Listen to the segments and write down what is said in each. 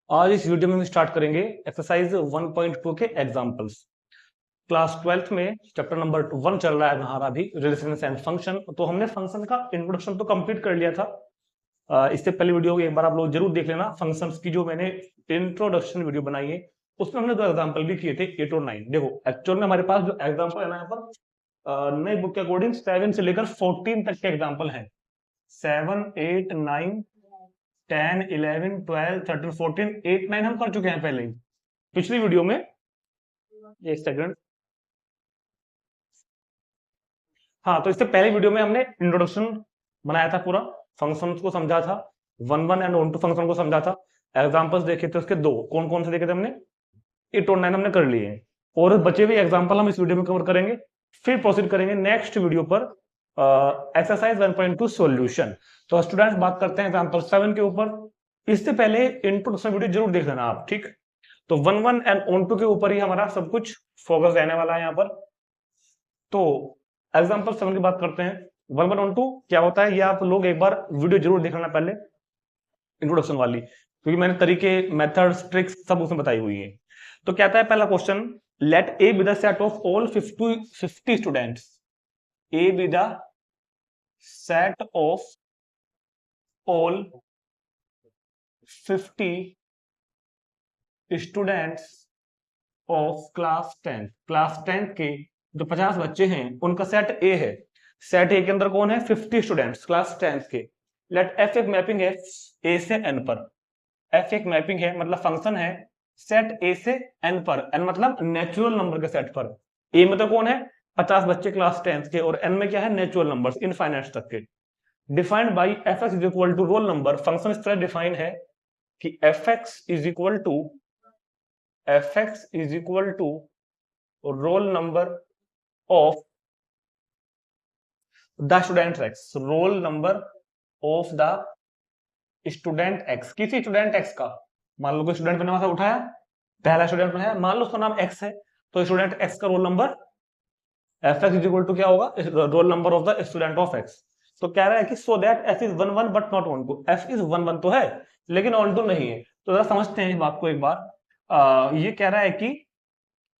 आज इस वीडियो में हम स्टार्ट करेंगे एक्सरसाइज 1.2 के एग्जांपल्स। क्लास 12th में चैप्टर नंबर 1 चल रहा है हमारा अभी, रिलेशंस एंड फंक्शन। तो हमने फंक्शन का इंट्रोडक्शन तो कंप्लीट कर लिया था। इससे पहले वीडियो एक बार आप लोग जरूर देख लेना। फंक्शंस की जो मैंने इंट्रोडक्शन वीडियो बनाई है उसमें हमने 2 एग्जाम्पल भी किए थे, 8 और 9। देखो एक्चुअल में हमारे पास जो एग्जाम्पल है ना यहाँ पर नई बुक के अकॉर्डिंग 7 से लेकर 14 तक के एग्जाम्पल है। 7, 8, 9, 10, 11, 12, 13, 14, 8, 9 हम कर चुके हैं पहले ही पिछली वीडियो में। एक सेकंड। हाँ, तो इससे पहले वीडियो में हमने इंट्रोडक्शन बनाया था, पूरा फंक्शंस को समझा था, 1 एंड 1 फंक्शन को समझा था। एग्जांपल्स देखे थे उसके 2, कौन कौन से देखे थे हमने, 8 और 9 हमने कर लिए हैं। और बचे हुए एग्जांपल हम इस वीडियो में कवर करेंगे। फिर प्रोसीड करेंगे नेक्स्ट वीडियो पर एक्सरसाइज 1.2 सॉल्यूशन। तो स्टूडेंट्स बात करते हैं एग्जांपल 7 के ऊपर। इससे पहले इंट्रोडक्शन वीडियो जरूर देख लेना आप, ठीक। तो 1 एंड 1 के ऊपर ही हमारा सब कुछ फोकस रहने वाला है यहाँ पर। तो एग्जांपल 7 की बात करते हैं। 1.1.2 क्या होता है ये आप लोग एक बार वीडियो जरूर देख लेना पहले, इंट्रोडक्शन वाली, क्योंकि मैंने तरीके, मेथड्स, ट्रिक्स सब उसमें बताई हुई है। तो क्या आता है पहला question, let A be the set of all 50 students. A be the set of all 50 students of class 10। Class 10 के जो 50 बच्चे हैं उनका सेट ए है। सेट ए के अंदर कौन है, 50 स्टूडेंट्स क्लास 10 के। लेट एफ एक मैपिंग है ए से एन पर। एफ एक मैपिंग है मतलब फंक्शन है सेट ए से एन पर। एन मतलब नेचुरल नंबर के सेट पर। ए में तो कौन है, 50 बच्चे क्लास 10 के, और एन में क्या है, नेचुरल नंबर्स इनफाइनाइट तक के। Defined by F x is equal to roll number. Function इस तरह डिफाइन है कि F x is equal to roll number of the student X. Roll number of the student X, किसी student X का। मान लो कोई स्टूडेंट मैंने वहां से उठाया, पहला स्टूडेंट बनाया, मान लो उसका नाम एक्स है, तो स्टूडेंट एक्स का roll number F x is equal to क्या होगा, roll number of the student of X. तो कह रहा है कि so that F is 1 1 but not 1 2। F is 1 1 तो है लेकिन 1 2 नहीं है। तो जरा समझते हैं इस बात को एक बार। ये कह रहा है कि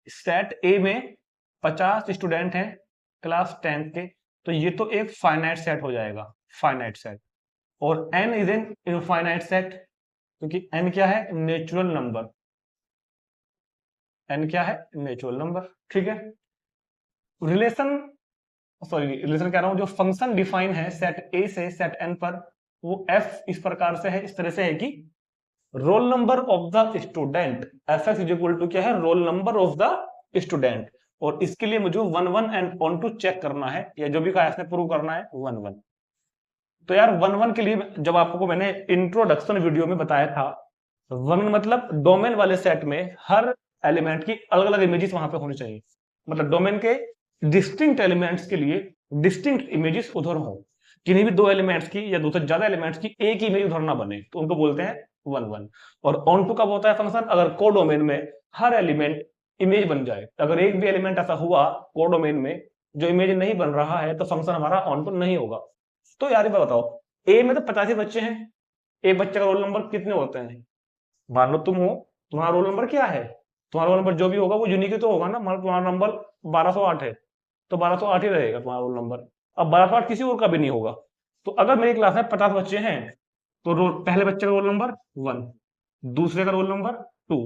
सेट ए में 50 स्टूडेंट हैं क्लास 10 के, तो ये तो एक फाइनाइट सेट हो जाएगा, फाइनाइट सेट। और n is an infinite set, क्योंकि n क्या है, नेचुरल नंबर। n क्या है, नेचुरल नंबर, ठीक है। रिलेशन, सॉरी रिलेशन कह रहा हूं, जो फंक्शन डिफाइन है सेट ए से सेट n पर, वो f इस प्रकार से है, इस तरह से है कि roll number of the student, F x is equal to क्या है, roll number of the student. और इसके लिए मुझे 1 1 एंड 1 2 चेक करना है, या जो भी कहा इसने प्रूव करना है 1 1। तो यार 1 1 के लिए जब आपको मैंने इंट्रोडक्शन वीडियो में बताया था, 1 मतलब डोमेन वाले सेट में हर एलिमेंट की अलग अलग इमेजेस वहां पे होनी चाहिए। मतलब डोमेन के डिस्टिंक्ट एलिमेंट्स के लिए डिस्टिंक्ट इमेजेस उधर हो, किन्हीं भी 2 एलिमेंट्स की या 2 से ज्यादा एलिमेंट्स की एक ही इमेज उधर ना बने, तो उनको बोलते हैं 1 1। और ऑन टू कब होता है फंक्शन, अगर कोडोमेन में हर एलिमेंट इमेज बन जाए। अगर एक भी एलिमेंट ऐसा हुआ कोडोमेन में जो इमेज नहीं बन रहा है, तो फंक्शन हमारा ऑन टू नहीं होगा। तो यार ये बताओ, ए में तो 85 बच्चे हैं, एक बच्चे का रोल नंबर कितने होते हैं। मान लो तुम हो, तुम्हारा रोल नंबर क्या है, तुम्हारा रोल नंबर जो भी होगा वो यूनिक ही तो होगा ना। मान लो तुम्हारा नंबर 1208 है, तो 1208 ही रहेगा तुम्हारा रोल नंबर। अब 1208 किसी और का भी नहीं होगा। तो अगर मेरी क्लास में 50 बच्चे हैं, तो पहले बच्चे का रोल नंबर 1, दूसरे का रोल नंबर 2,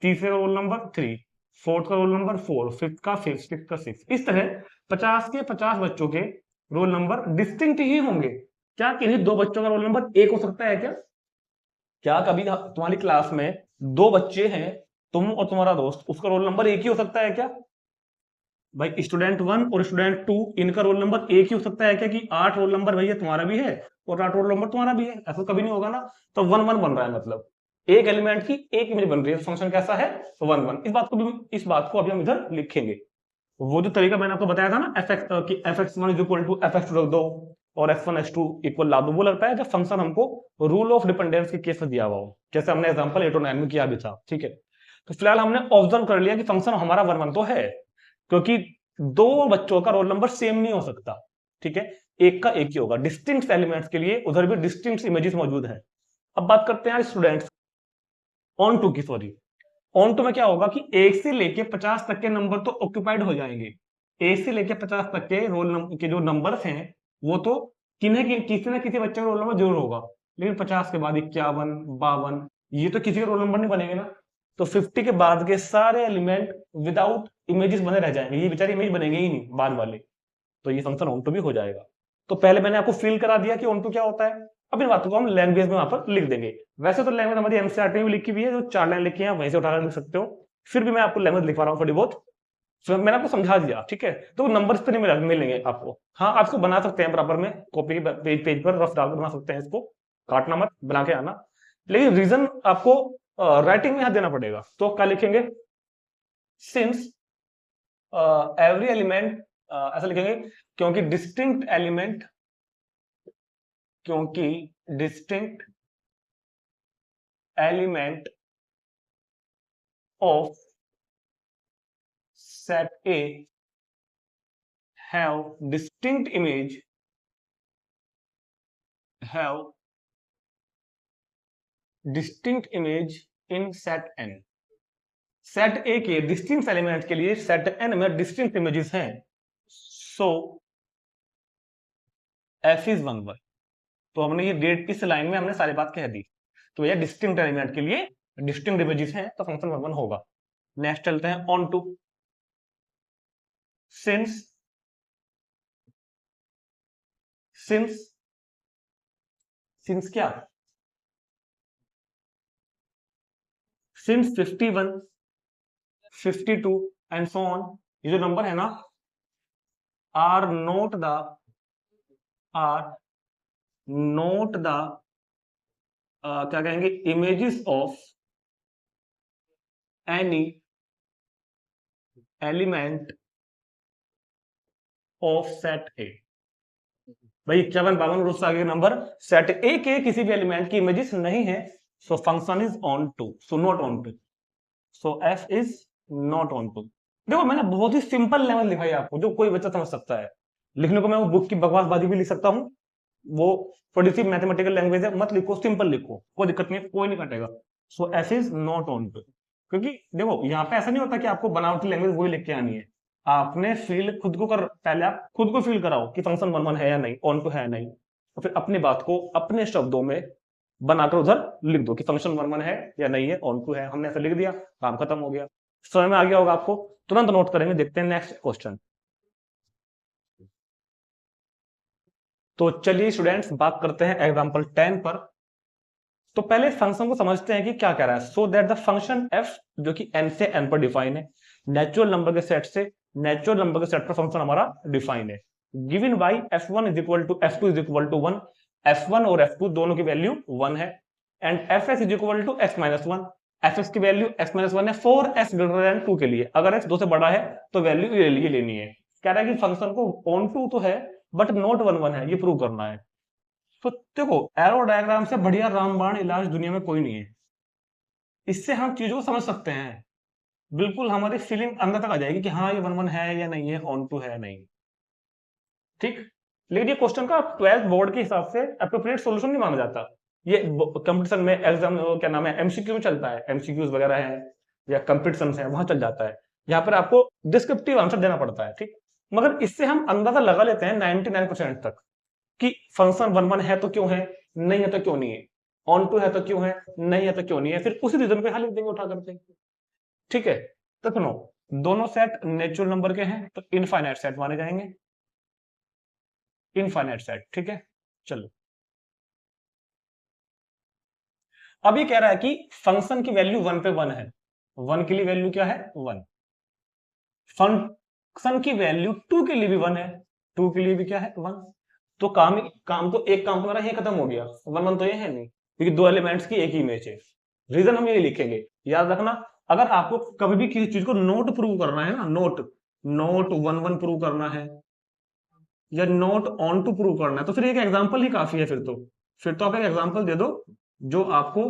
तीसरे का रोल नंबर 3, फोर्थ का रोल नंबर 4, फिफ्थ का 5, सिक्स का 6। इस तरह 50 के 50 बच्चों के रोल नंबर डिस्टिंक्ट ही होंगे। क्या किन्हीं 2 बच्चों का रोल नंबर एक हो सकता है क्या? क्या कभी तुम्हारी क्लास में 2 बच्चे हैं, तुम और तुम्हारा दोस्त, उसका रोल नंबर एक ही हो सकता है क्या? भाई स्टूडेंट 1 और स्टूडेंट 2 इनका रोल नंबर एक ही हो सकता है क्या, कि 8 रोल नंबर भैया तुम्हारा भी है और 8 रोल नंबर तुम्हारा भी है? ऐसा कभी नहीं होगा ना। तो 1 1 बन रहा है, मतलब एक एलिमेंट की एक इमेज बन रही है। फंक्शन कैसा है, 1 1। इस बात को अभी हम इधर लिखेंगे। वो जो तरीका मैंने आपको बताया था ना, एफ एक्स की F X one is equal to F X रख दो और X one X two equal ला दो, वो लगता है जब फंक्शन हमको रूल ऑफ डिपेंडेंस के केस में दिया हुआ हो, जैसे हमने एग्जांपल 8 और 9 में किया भी था, ठीक है। तो फिलहाल हमने ऑब्जर्व कर लिया कि फंक्शन हमारा 1 1 तो है, क्योंकि 2 बच्चों का रोल नंबर सेम नहीं हो सकता, ठीक है, एक का एक ही होगा। डिस्टिंक्ट एलिमेंट्स के लिए उधर भी डिस्टिंक्ट इमेजेस मौजूद है। अब बात करते हैं स्टूडेंट्स। ऑन टू की, सॉरी, ऑन टू में क्या होगा कि 1 से लेके 50 तक के नंबर तो ऑक्यूपाइड हो जाएंगे। 1 से लेके 50 तक के रोल नंबर के जो नंबर्स हैं वो तो किसी ना किसी बच्चे का रोल नंबर जरूर होगा, लेकिन 50 के बाद 51, 52 ये तो किसी का रोल नंबर नहीं बनेंगे ना। तो 50 के बाद के सारे एलिमेंट विदाउट इमेजेस बने रह जाएंगे, ये बेचारे इमेज बनेंगे ही नहीं बाद वाले। तो ये फंक्शन ऑन टू भी हो जाएगा। तो पहले मैंने आपको फील करा दिया कि ऑन टू क्या होता है। अब इन बातों को हम लैंग्वेज में वहां पर लिख देंगे। वैसे तो लैंग्वेज हमारी एनसीईआरटी में लिखी हुई है, जो 4 लाइन लिखी है वहीं से उठाकर लिख सकते हो, फिर भी मैं आपको लैंग्वेज लिखवा रहा हूँ थोड़ी बहुत। फिर मैंने आपको समझा दिया, ठीक है। तो नंबर्स पे नहीं मिलेंगे आपको। हाँ, आपको बना सकते हैं बराबर में कॉपी पेज पर रफ डाल बना सकते हैं, इसको काटना मत, बना के आना। लेकिन रीजन आपको राइटिंग में हाथ देना पड़ेगा। तो क्या लिखेंगे, सिंस एवरी एलिमेंट, ऐसा लिखेंगे क्योंकि डिस्टिंक्ट एलिमेंट, क्योंकि distinct element of set A have distinct image, have distinct image in set N। Set A के डिस्टिंक्ट एलिमेंट के लिए सेट N में डिस्टिंक्ट इमेजेस हैं। सो F is 1 1। तो हमने ये डेट इस लाइन में हमने सारी बात कह दी। तो ये डिस्टिंक्ट एलिमेंट के लिए डिस्टिंक्ट इमेजेस हैं, तो फंक्शन 1 1 होगा। नेक्स्ट चलते हैं ऑन टू। सिंस क्या, सिंस 51, 52 एंड सो ऑन, ये जो नंबर है ना, आर नोट द क्या कहेंगे, images of any element of set ए। भाई 51, 52 उससे आगे नंबर सेट ए के किसी भी एलिमेंट की इमेजेस नहीं है, so function is onto, so not onto, so F is not onto. देखो मैंने बहुत ही सिंपल लेवल लिखा है आपको, जो कोई बच्चा समझ सकता है। लिखने को मैं वो बुक की बकवासबाजी भी लिख सकता हूँ, वो थोड़ी सी मैथमेटिकल लैंग्वेज है, मत लिखो, सिंपल लिखो, कोई दिक्कत नहीं, कोई नहीं काटेगा। So F is not onto, क्योंकि देखो यहाँ पे ऐसा नहीं होता कि आपको बनावटी लैंग्वेज वही लिख के आनी है। आपने फील खुद को कर, पहले आप खुद को फील कराओ कि फंक्शन 1 1 है या नहीं, ऑन टू है या नहीं, तो फिर अपनी बात को अपने शब्दों में बनाकर उधर लिख दो कि फंक्शन 1 1 है या नहीं है, ऑन टू है। हमने ऐसा लिख दिया, काम खत्म हो गया। समझ में आ गया होगा आपको, तुरंत नोट करेंगे। देखते हैं नेक्स्ट क्वेश्चन। तो चलिए स्टूडेंट्स बात करते हैं एग्जांपल 10 पर। तो पहले फंक्शन को समझते हैं कि क्या कह रहा है। So that the function f जो कि n से n पर डिफाइन है, नेचुरल नंबर के सेट से नेचुरल नंबर के सेट पर फंक्शन हमारा डिफाइन है। Given by f1 is equal to f2 is equal to 1, f1 और f2 दोनों की वैल्यू 1 है, and fs is equal to x minus 1, fs की वैल्यू x माइनस 1 है फॉर s ग्रेटर देन 2 के लिए। अगर x 2 से बड़ा है तो वैल्यू ये लेनी है। कह रहा है कि फंक्शन को ऑन टू तो है बट नॉट 1 1 है, ये प्रूव करना है। तो देखो एरो डायग्राम से बढ़िया रामबाण इलाज दुनिया में कोई नहीं है। इससे हम चीजों को समझ सकते हैं, बिल्कुल हमारी फीलिंग अंदर तक आ जाएगी कि हाँ ये 1 1 है या नहीं है, ऑन टू है नहीं, ठीक। लेकिन ये क्वेश्चन का 12th बोर्ड के हिसाब से अप्रोप्रिएट सॉल्यूशन नहीं माना जाता। ये कंपटीशन में एग्जाम क्या नाम है एमसीक्यू में चलता है, एमसीक्यूज वगैरह है या कंपटीशन है वहां चल जाता है। यहाँ पर आपको डिस्क्रिप्टिव आंसर देना पड़ता है, ठीक। मगर इससे हम अंदाजा लगा लेते हैं 99% तक कि फंक्शन 1 1 है तो क्यों है, नहीं है तो क्यों नहीं है, ऑन टू है तो क्यों है, नहीं है तो क्यों नहीं है, फिर उसी रीजन पे हल लिख देंगे उठा करते, ठीक है। तो सुनो, दोनों सेट नेचुरल नंबर के हैं तो इनफाइनाइट सेट माने जाएंगे, इनफाइनाइट सेट, ठीक है। चलो अब ये कह रहा है कि फंक्शन की वैल्यू 1 पे 1 है, 1 के लिए वैल्यू क्या है 1, फंक्शन की वैल्यू 2 के लिए भी 1 है, 2 के लिए भी क्या है 1। तो काम तो एक काम तो मेरा ये खत्म हो गया, 1 1 तो ये है नहीं, क्योंकि दो एलिमेंट्स की एक ही इमेज है। रीजन हम ये लिखेंगे, याद रखना। अगर आपको कभी भी किसी चीज को नोट प्रूव करना है ना, नोट 1 1 प्रूव करना है या नोट ऑन टू प्रूव करना है, तो फिर एक एग्जांपल ही काफी है। फिर तो आप एक एग्जांपल दे दो जो आपको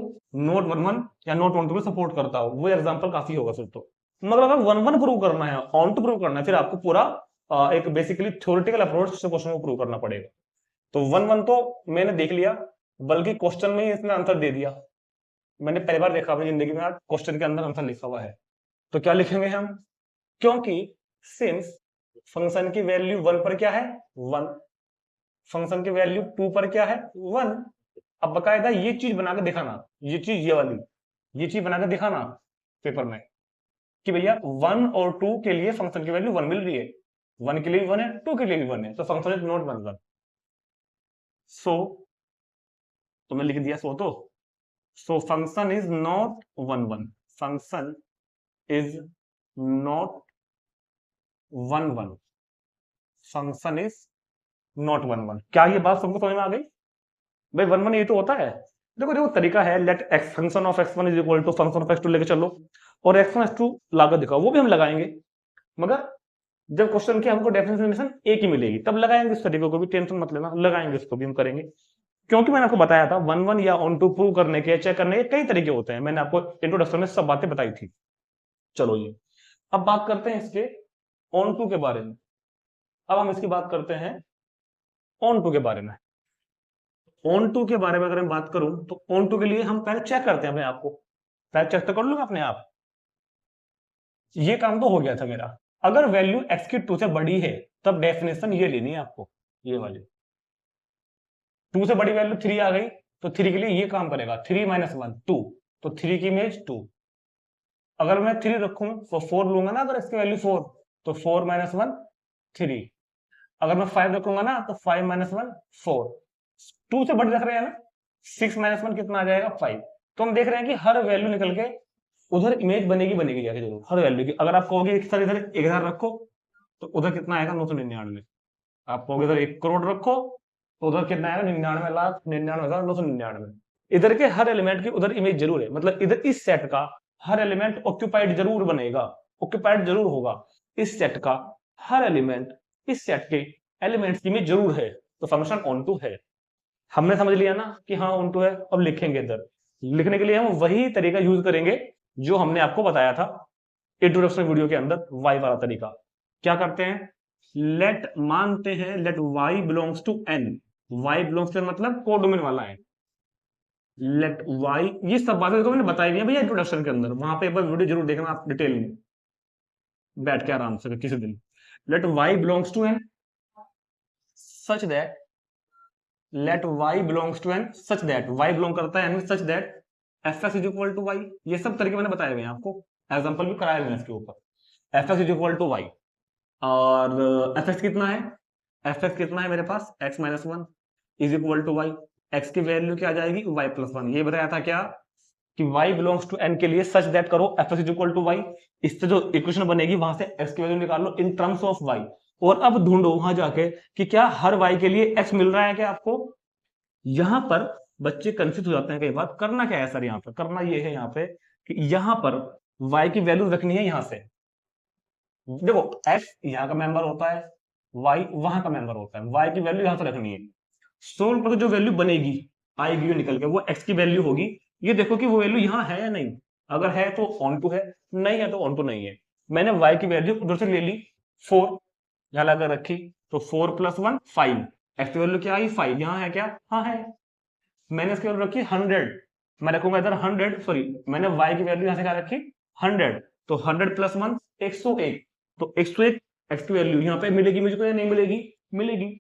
नोट 1 1 या नोट ऑन टू को सपोर्ट करता हो, वो एग्जांपल काफी होगा फिर तो। मगर अगर 1 1 प्रूव करना है, ऑन टू प्रूव करना है, फिर आपको पूरा एक बेसिकली थ्योरेटिकल अप्रोच से क्वेश्चन को प्रूव करना पड़ेगा। तो 1 1 तो मैंने देख लिया, बल्कि क्वेश्चन में ही इसने आंसर दे दिया। मैंने पहली बार देखा अपनी जिंदगी में क्वेश्चन के अंदर आंसर लिखा हुआ है। तो क्या लिखेंगे हम, क्योंकि सिंस फंक्शन की वैल्यू 1 पर क्या है 1, फंक्शन की वैल्यू 2 पर क्या है 1। अब बकायदा ये चीज बना के दिखाना, ये चीज ये वाली ये चीज बना के दिखाना पेपर में कि भैया 1 और 2 के लिए फंक्शन की वैल्यू 1 मिल रही है, 1 के लिए भी 1 है 2 के लिए भी 1 है, तो फंक्शन इज नॉट 1 1। सो तो मैं लिख दिया सो function is not 1 1, function is not 1 1, function is not 1 1। क्या ये बात सबको समझ में आ गई भाई? 1 1 ये तो होता है। देखो देखो तरीका है, let x function of x1 is equal to function of x2 लेके चलो और x1 x2 लागत दिखाओ, वो भी हम लगाएंगे, मगर जब क्वेश्चन की हमको डेफिनेशन एक ही मिलेगी तब लगाएंगे इस तरीके को भी, टेंशन मत लेना, लगाएंगे इसको भी हम करेंगे। क्योंकि मैंने आपको बताया था 1 1 या ऑन टू प्रूव करने के, चेक करने के कई तरीके होते हैं, मैंने आपको इंट्रोडक्शन में सब बातें बताई थी। चलो ये अब बात करते हैं इसके ऑन टू के बारे में। अब हम इसकी बात करते हैं ऑन टू के बारे में। ऑन टू के बारे में अगर मैं बात करूं तो ऑन टू के लिए हम पहले चेक करते हैं अपने आप को, पहले चेक तो कर लूंगा अपने आप। ये काम तो हो गया था मेरा। अगर वैल्यू x की 2 से बड़ी है तब डेफिनेशन ये लेनी है आपको, ये वाली 2 से बड़ी वैल्यू 3 आ गई तो 3 के लिए ये काम करेगा, 3 - 1 2, तो 3 की इमेज 2। अगर मैं 3 रखूं तो 4 लूंगा ना, अगर इसकी वैल्यू 4 तो 4 - 1 3। अगर मैं 5 रखूंगा ना तो 5 - 1 4। 2 से बड़ी रख रहे हैं ना, 6 - 1 कितना आ जाएगा 5। तो हम देख रहे हैं कि हर वैल्यू निकल के उधर इमेज बनेगी जाके जरूर, हर वैल्यू की। अगर आप कहोगे इधर 1000 रखो तो उधर कितना आएगा 999। आप कहोगे इधर 1 करोड़ रखो तो उधर कितना आएगा 99,99,999। इधर के हर एलिमेंट की उधर इमेज जरूर है, मतलब इधर इस सेट का हर एलिमेंट ऑक्यूपाइड जरूर बनेगा, ऑक्यूपाइड जरूर होगा। इस सेट का हर एलिमेंट इस सेट के एलिमेंट्स की इमेज जरूर है, तो फंक्शन ऑन टू है। हमने समझ लिया ना कि हाँ ऑन टू है। अब लिखेंगे इधर, लिखने के लिए हम वही तरीका यूज करेंगे जो हमने आपको बताया था इंट्रोडक्शन वीडियो के अंदर, वाई वाला तरीका। क्या करते हैं, लेट मानते हैं let y belongs to n, y belongs to मतलब कोडोमेन वाला है। लेट y, ये सब बातें तो मैंने बताई हुई है भैया इंट्रोडक्शन के अंदर, वहां पे एक बार वीडियो जरूर देखना आप डिटेल में बैठ के आराम से किसी दिन। Let y belongs to n such that, let y belongs to n such that, y belong करता है n such that fx is equal to y। ये सब तरीके मैंने बताए हुए हैं आपको, एग्जांपल भी कराए हुए हैं इसके ऊपर। fx is equal to y और fx कितना है, fx कितना है मेरे पास x - 1 is equal to y। x की वैल्यू क्या आ जाएगी y + 1। ये बताया था क्या कि y बिलोंग्स टू n के लिए सच दैट करो fx is equal to y। इससे जो इक्वेशन बनेगी वहां से x की वैल्यू निकाल लो इन टर्म्स ऑफ y, और अब ढूंढो वहां जाके कि क्या हर y के लिए x मिल रहा है क्या आपको। यहां पर बच्चे कंफ्यूज हो जाते हैं कई बार, करना क्या है सर, यहाँ पर करना ये है यहाँ पे कि यहाँ पर y की वैल्यू रखनी है। यहाँ से देखो x यहाँ का मेंबर होता है, y वहां का मेंबर होता है, y की वैल्यू यहां से रखनी है। सोल्व करके जो वैल्यू बनेगी आएगी निकल के वो x की वैल्यू होगी। ये देखो कि वो वैल्यू यहाँ है या नहीं, अगर है तो ऑन टू है, नहीं है तो ऑन टू नहीं है। मैंने y की वैल्यू उधर से ले ली 4, यहाँ लगा रखी, तो 4 + 1 5। x की वैल्यू क्या आई 5, यहाँ है क्या, हाँ है। मैंने इसकी वैल्यू रखी 100, मैं रखूंगा इधर 100, सॉरी मैंने y की वैल्यू यहाँ से क्या रखी 100, तो 100 + 1 101, तो 101 x की वैल्यू यहाँ पे मिलेगी मुझको या नहीं मिलेगी, मिलेगी।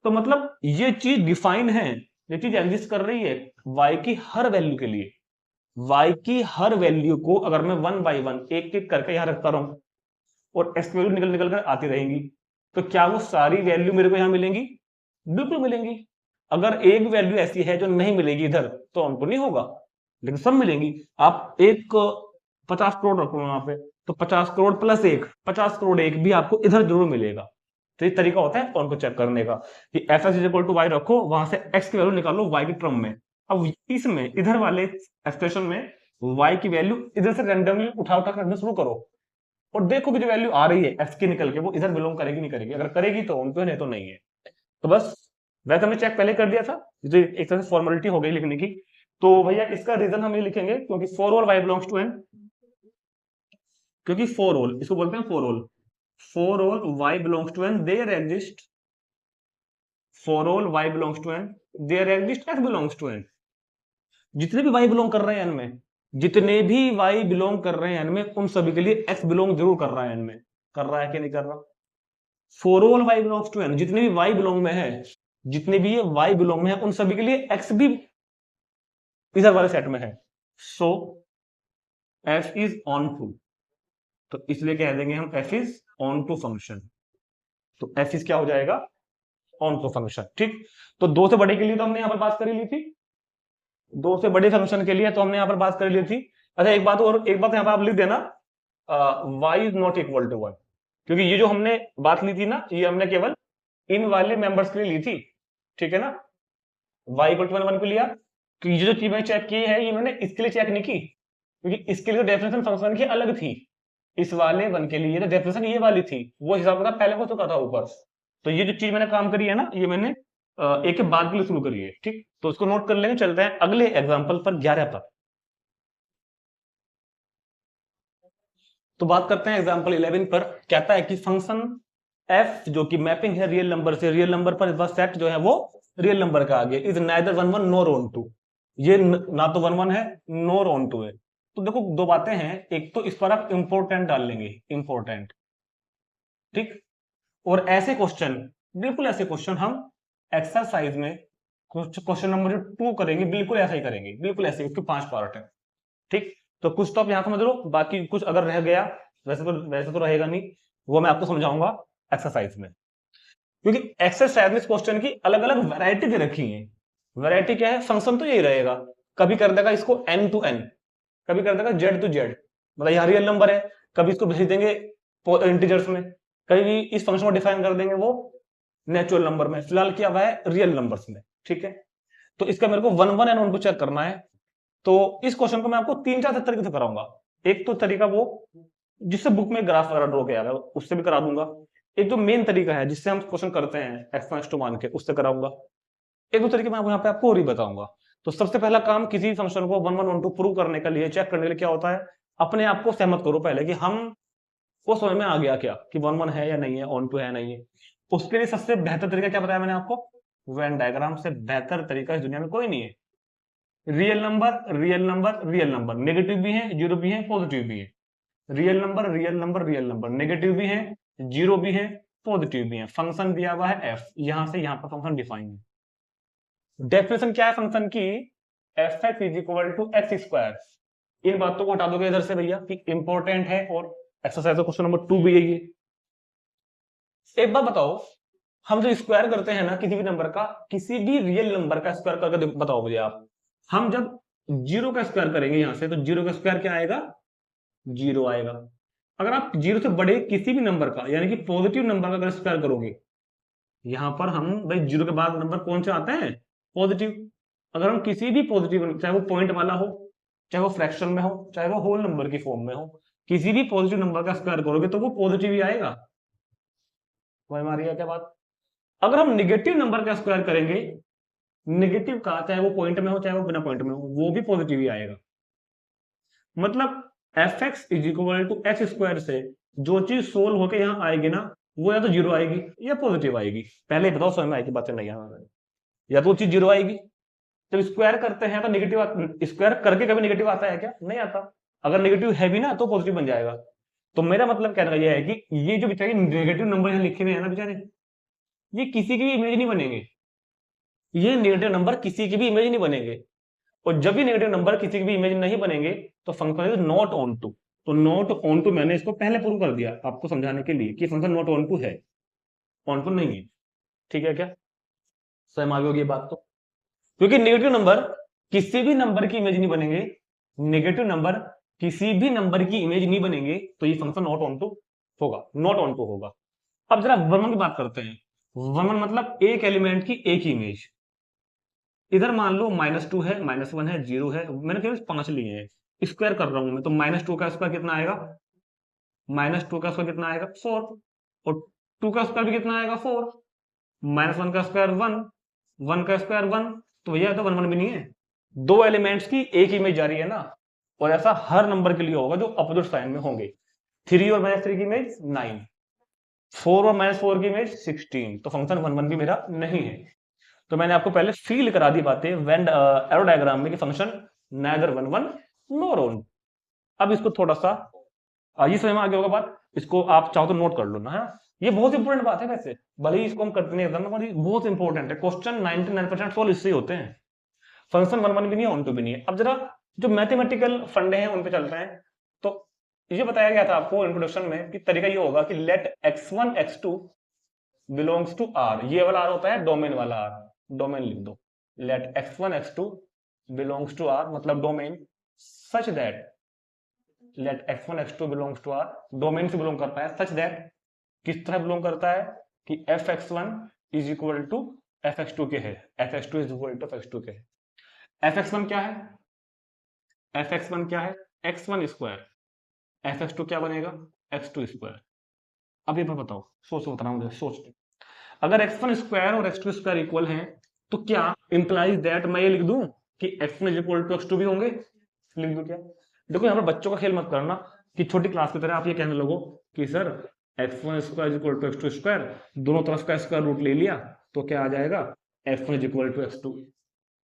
तो मतलब ये चीज डिफाइन है, ये चीज एग्जिस्ट कर रही है y की हर वैल्यू के लिए। y की हर वैल्यू को अगर मैं 1 बाय 1 एक एक करके यहाँ रखता रहूं और x की वैल्यू निकल निकल कर आती रहेंगी, तो क्या वो सारी वैल्यू मेरे को यहाँ मिलेंगी, बिल्कुल मिलेंगी। अगर एक वैल्यू ऐसी है जो नहीं मिलेगी इधर तो ऑन नहीं होगा, लेकिन सब मिलेंगी। आप एक 50 करोड़ रखो वहां पे, तो 50 करोड़ प्लस 1 50 करोड़ एक भी आपको इधर जरूर मिलेगा। तो ये तरीका होता है ऑन को चेक करने का कि fx is equal to y रखो, वहां से x की वैल्यू निकालो y की टर्म में। अब इसमें इधर वाले एक्सप्रेशन में y की वैल्यू इधर से रैंडमली उठा उठा करना शुरू करो और देखो कि जो वैल्यू आ रही है x की निकल के वो इधर बिलोंग करेगी नहीं करेगी, अगर करेगी तो ऑन पे, नहीं तो नहीं है। तो बस वैसे हमने चेक पहले कर दिया था, जो एक तरह से फॉर्मेलिटी हो गई लिखने की। तो भैया इसका रीजन हम ये लिखेंगे क्योंकि for all y belongs to n, क्योंकि फॉर ऑल इसको बोलते हैं for all y belongs to n देयर एग्जिस्ट, for all y belongs to n देयर एग्जिस्ट x बिलोंग्स टू n। जितने भी y बिलोंग कर रहे हैं n में, जितने भी y बिलोंग कर रहे हैं n में, उन सभी के लिए x बिलोंग जरूर कर रहा है n में, कर रहा है कि नहीं कर रहा। For all y belongs to n, जितने भी y बिलोंग में है, जितने भी ये y बिलोंग में है, उन सभी के लिए x भी इधर वाले सेट में है। So f is onto, तो इसलिए कह देंगे हम f is onto function. तो f इज क्या हो जाएगा, ऑन टू फंक्शन। ठीक, तो दो से बड़े के लिए तो हमने यहां पर बात कर ली थी, दो से बड़े फंक्शन के लिए तो हमने यहां पर बात कर ली थी। अच्छा एक बात और, एक बात यहां पर आप लिख देना, y is not equal to 1, क्योंकि ये जो हमने बात ली थी ना, ये हमने केवल इन वाले मेंबर्स के लिए ली थी, ठीक है ना। y इक्वल टू 1 को लिया, तो ये जो चीज मैंने चेक की है, ये मैंने इसके लिए चेक नहीं की, क्योंकि इसके लिए तो डेफिनेशन फंक्शन की अलग थी, इस वाले वन के लिए तो डेफिनेशन ये वाली थी, वो हिसाब किताब पहले हो चुका था ऊपर। तो ये जो चीज मैंने काम करी है ना, ये मैंने एक के बाद के लिए शुरू करी है। ठीक, तो इसको नोट कर लेंगे, चलते हैं अगले एग्जाम्पल पर 11 पर। तो बात करते हैं एग्जाम्पल 11 पर। कहता है कि फंक्शन f जो कि मैपिंग है रियल नंबर से रियल नंबर पर, इस सेट जो है वो रियल नंबर का आगे is neither 1 1 nor onto, ये ना तो 1 1 है नॉर ऑन टू है। तो देखो दो बातें हैं, एक तो इस पर आप इंपोर्टेंट डाल लेंगे, इंपोर्टेंट, ठीक, और ऐसे क्वेश्चन, बिल्कुल ऐसे क्वेश्चन हम एक्सरसाइज में क्वेश्चन नंबर 2 करेंगे, बिल्कुल ऐसा ही करेंगे, बिल्कुल ऐसे, उसके 5 पार्ट है। ठीक, तो कुछ तो आप यहां समझ लो, बाकी कुछ अगर रह गया, वैसे तो रहेगा नहीं, वो मैं आपको समझाऊंगा एक्सरसाइज में, क्योंकि एक्सरसाइज में इस क्वेश्चन की अलग अलग वैरायटी दे रखी है। वैरायटी क्या है, फंक्शन तो यही रहेगा, कभी कर देगा इसको n टू n, कभी कर देगा z टू z, मतलब यहाँ रियल नंबर है, कभी इसको भेज देंगे इंटीजर्स में, कभी इस फंक्शन को डिफाइन कर देंगे वो नेचुरल नंबर में, फिलहाल किया हुआ है रियल नंबर्स में। ठीक है, तो इसका मेरे को 1 1 एंड 1 को चेक करना है। तो इस क्वेश्चन को मैं आपको 3 4 तरीके से कराऊंगा। एक तो तरीका वो जिससे बुक में ग्राफ वगैरह ड्रॉ किया गया, उससे भी करा दूंगा। एक जो मेन तरीका है जिससे हम क्वेश्चन करते हैं एक्सपेंस टू मान के, उससे कराऊंगा। एक दो तरीके मैं यहाँ पे आपको और ही बताऊंगा। तो सबसे पहला काम किसी फंक्शन को 1 1 1 2 प्रूव करने के लिए, चेक करने के लिए क्या होता है, अपने आप को सहमत करो पहले कि हम को समझ में आ गया क्या कि 1 1 है या नहीं है, ऑन टू है नहीं है। उसके लिए सबसे बेहतर तरीका क्या बताया मैंने आपको, वेन डायग्राम से बेहतर तरीका इस दुनिया में कोई नहीं है। Real number real number real number, negative भी है, जीरो भी है, पॉजिटिव भी है। Real number real number real number, negative भी है, जीरो भी है, पॉजिटिव भी है। फंक्शन दिया हुआ है f, यहां से यहां पर फंक्शन डिफाइन है। डेफिनेशन क्या है फंक्शन की, F x is equal to x square. इन बातों को हटा दोगे इधर से भैया कि इंपॉर्टेंट है, और एक्सरसाइज का क्वेश्चन नंबर 2 भी है ये। एक बात बताओ, हम जो स्क्वायर करते हैं ना किसी भी नंबर का, किसी भी रियल नंबर का स्क्वायर करके बताओ मुझे आप, हम जब जीरो का स्क्वायर करेंगे यहां से, तो जीरो का स्क्वायर क्या आएगा, जीरो आएगा। अगर आप जीरो से बड़े किसी भी नंबर का, यानी कि पॉजिटिव नंबर का अगर स्क्वायर करोगे, यहां पर हम भाई जीरो के बाद नंबर कौन से आते हैं, पॉजिटिव। अगर हम किसी भी पॉजिटिव, चाहे वो पॉइंट वाला हो, चाहे वो फ्रैक्शन में हो, चाहे वो होल नंबर की फॉर्म में हो, किसी भी पॉजिटिव नंबर का स्क्वायर करोगे तो वो पॉजिटिव ही आएगा। समझ में आ रही है क्या बात। अगर हम निगेटिव नंबर का स्क्वायर करेंगे, नेगेटिव का, चाहे वो पॉइंट में हो चाहे वो बिना पॉइंट में हो, वो भी पॉजिटिव ही आएगा। मतलब f x is equal to x square से जो चीज सोल्व होके यहाँ आएगी ना, वो या तो जीरो आएगी या पॉजिटिव आएगी। पहले बताओ समझ में आएगी बातें, नहीं यहाँ या तो वो चीज जीरो आएगी। जब स्क्वायर करते हैं तो नेगेटिव, स्क्वायर करके कभी नेगेटिव आता है क्या, नहीं आता। अगर नेगेटिव है भी ना तो पॉजिटिव बन जाएगा। तो मेरा मतलब कहना यह है कि ये जो बेचारे नेगेटिव नंबर यहाँ लिखे हुए हैं ना बेचारे, ये किसी की भी इमेज नहीं बनेंगे। ये नेगेटिव नंबर किसी की भी इमेज नहीं बनेंगे, और जब भी नेगेटिव नंबर किसी की भी इमेज नहीं बनेंगे तो function is not onto. तो नॉट ऑन टू मैंने इसको पहले प्रूव कर दिया आपको समझाने के लिए कि फंक्शन नॉट ऑन टू है, ऑन टू नहीं है। ठीक है क्या, समझ में आ गई ये बात। तो क्योंकि नेगेटिव नंबर किसी भी नंबर की इमेज नहीं बनेंगे, नेगेटिव नंबर किसी भी नंबर की इमेज नहीं बनेंगे, तो ये फंक्शन नॉट ऑन टू होगा, नॉट ऑन टू होगा। अब जरा वन की बात करते हैं। वन मतलब एक एलिमेंट की एक ही इमेज। इधर मान लो -2 है, -1 है, 0 है, मैंने केवल 5 लिए हैं, स्क्वायर कर रहा हूं मैं, तो -2 का स्क्वायर कितना आएगा, -2 का स्क्वायर कितना आएगा 4, और 2 का स्क्वायर भी कितना आएगा 4, -1 का स्क्वायर 1, 1 का स्क्वायर 1, तो भैया तो 1 1 भी नहीं है। दो एलिमेंट्स की एक इमेज जा रही है ना, और ऐसा हर नंबर के लिए होगा जो अपोजिट साइन में होंगे। 3 और -3 की इमेज 9, 4 और -4 की इमेज 16, तो फंक्शन 1 1 भी मेरा नहीं है। तो मैंने आपको पहले फील करा दी बातें वेन एरो डायग्राम में कि फंक्शन neither 1 1 nor on। अब इसको थोड़ा सा ये समझ में आ गया होगा बात, इसको आप चाहो तो नोट कर लो ना। है ये बहुत इंपॉर्टेंट बात है वैसे, भले ही इसको हम करते नहीं एग्जाम में, बहुत इंपॉर्टेंट है। क्वेश्चन 99% सॉल्व इससे ही होते हैं। फंक्शन 1 1 भी नहीं है, ऑन टू भी नहीं है। अब जरा जो मैथमेटिकल फंडे हैं उन पे चलते हैं। तो ये बताया गया था आपको इंट्रोडक्शन में कि तरीका ये होगा कि late x1 x2 belongs to are. ये वाला आर होता है डोमेन वाला आर, डोमेन लिख दो। Let x1 x2 belongs to R मतलब domain, such that let x1 x2 belongs to R, domain से बिलोंग करता है, सच दैट किस तरह बिलोंग करता है कि fx1 is equal to fx2 के है, fx2 is equal to fx2 के है। fx1 क्या है, fx1 क्या है, x1 स्क्वायर, fx2 क्या बनेगा, x2 स्क्वायर। अब ये बताओ, सोच बता रहा हूं, सोच। अगर x1 स्क्वायर और x2 स्क्वायर इक्वल हैं तो क्या इंप्लाइज दैट मैं ये लिख दूं कि x1 is equal to x2 भी होंगे, लिख दूं क्या? देखो यहाँ पर बच्चों का खेल मत करना कि छोटी क्लास की तरह आप ये कहने लगो कि sir x1 square is equal to x2 square, दोनों तरफ का स्क्वायर रूट ले लिया तो क्या आ जाएगा, x1 is equal to x2।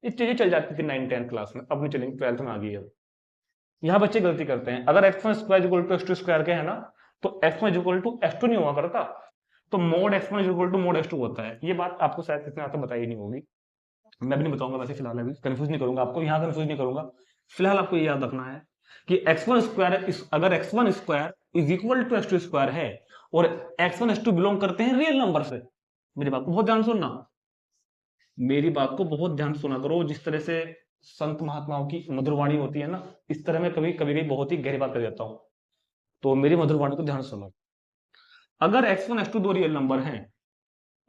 ये चीजें चल जाती थी 9-10 क्लास में, अब नहीं चलेंगे, 12th में आ गई है। यहाँ बच्चे गलती करते हैं, अगर x1 square equal to x2 square के है ना तो x1 इक्वल टू x2 नहीं हुआ करता, तो mode x1 equal to mode x2 होता है। ये बात आपको शायद कितने आता बताई नहीं होगी, मैं भी नहीं बताऊंगा वैसे, फिलहाल अभी कंफ्यूज नहीं करूंगा आपको, यहाँ कंफ्यूज नहीं करूंगा। फिलहाल आपको ये याद रखना है कि x1 स्क्वायर अगर x1 square is equal to x2 square है और x1 x2 बिलोंग करते हैं रियल नंबर से। मेरी बात को बहुत ध्यान सुनना, मेरी बात को बहुत ध्यान सुना करो। जिस तरह से संत महात्माओं की मधुर वाणी होती है ना, इस तरह मैं कभी कभी बहुत ही गहरी बात कर देता हूं, तो मेरी मधुर वाणी को ध्यान सुनो। अगर x1 x2 दो रियल नंबर हैं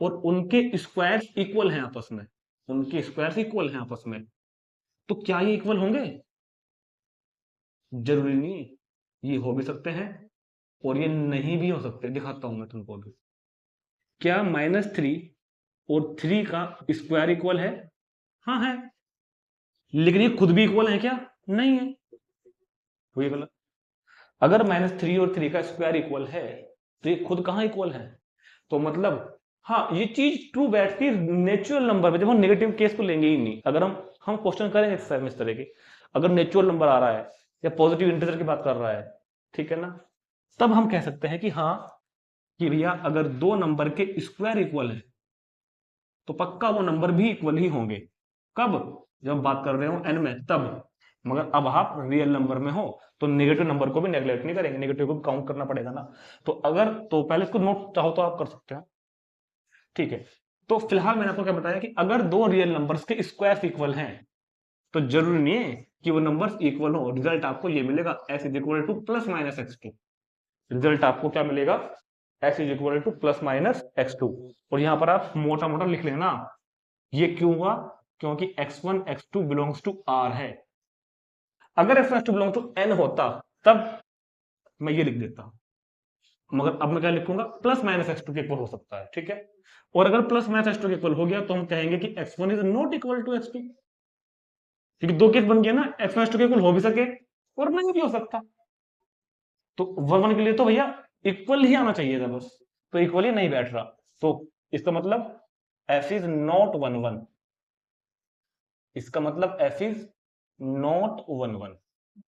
और उनके स्क्वायर्स इक्वल हैं आपस में, उनके स्क्वायर्स इक्वल हैं आपस में, तो क्या ये इक्वल होंगे? जरूरी नहीं, ये हो भी सकते हैं और ये नहीं भी हो सकते। दिखाता हूं मैं तुमको भी। क्या -3 और 3 का स्क्वायर इक्वल है? हाँ है, लेकिन ये खुद भी इक्वल है क्या? नहीं है, तो ये गलत। अगर -3 और 3 का स्क्वायर इक्वल है तो ये खुद कहां इक्वल है? तो मतलब हाँ, ये चीज ट्रू बैठती है नेचुरल नंबर में, जब हम नेगेटिव केस को लेंगे ही नहीं। अगर हम क्वेश्चन करेंगे एक्सरसाइज में इस तरह के, अगर नेचुरल नंबर आ रहा है या पॉजिटिव इंटीजर की बात कर रहा है, ठीक है ना, तब हम कह सकते हैं कि हाँ कि भैया अगर दो नंबर के स्क्वायर इक्वल है तो पक्का वो नंबर भी इक्वल ही होंगे। कब? जब हम बात कर रहे हो एन में, तब। मगर अब आप रियल नंबर में हो तो नेगेटिव नंबर को भी नेगलेक्ट नहीं करेंगे, नेगेटिव को भी काउंट करना पड़ेगा ना। तो अगर तो पहले इसको नोट चाहो तो आप कर सकते हैं, ठीक है। तो फिलहाल मैंने आपको क्या बताया कि अगर दो रियल नंबर्स के स्क्वायर इक्वल हैं तो जरूरी नहीं है कि वो नंबर्स इक्वल हो। रिजल्ट आपको ये मिलेगा s is equal two plus minus x2। Result आपको क्या मिलेगा, s is equal two plus minus x2। और यहां पर आप मोटा मोटा लिख लेना, ये क्यों हुआ, क्योंकि x1 x2 belongs to r है। अगर x1 x2 belong to n होता तब मैं ये लिख देता, मगर अब मैं क्या लिखूंगा, प्लस माइनस x2 के इक्वल हो सकता है, ठीक है। और अगर प्लस माइनस x2 के इक्वल हो गया तो हम कहेंगे कि x1 is not equal to x2, क्योंकि दो केस बन गया ना, x1 x2 के इक्वल हो भी सके और नहीं भी हो सकता। तो 1 1 के लिए तो भैया इक्वल ही आना चाहिए था बस, तो इक्वल ही नहीं बैठ रहा, तो इसका मतलब f इज नॉट 1 1, इसका मतलब f इज नॉट 1 1।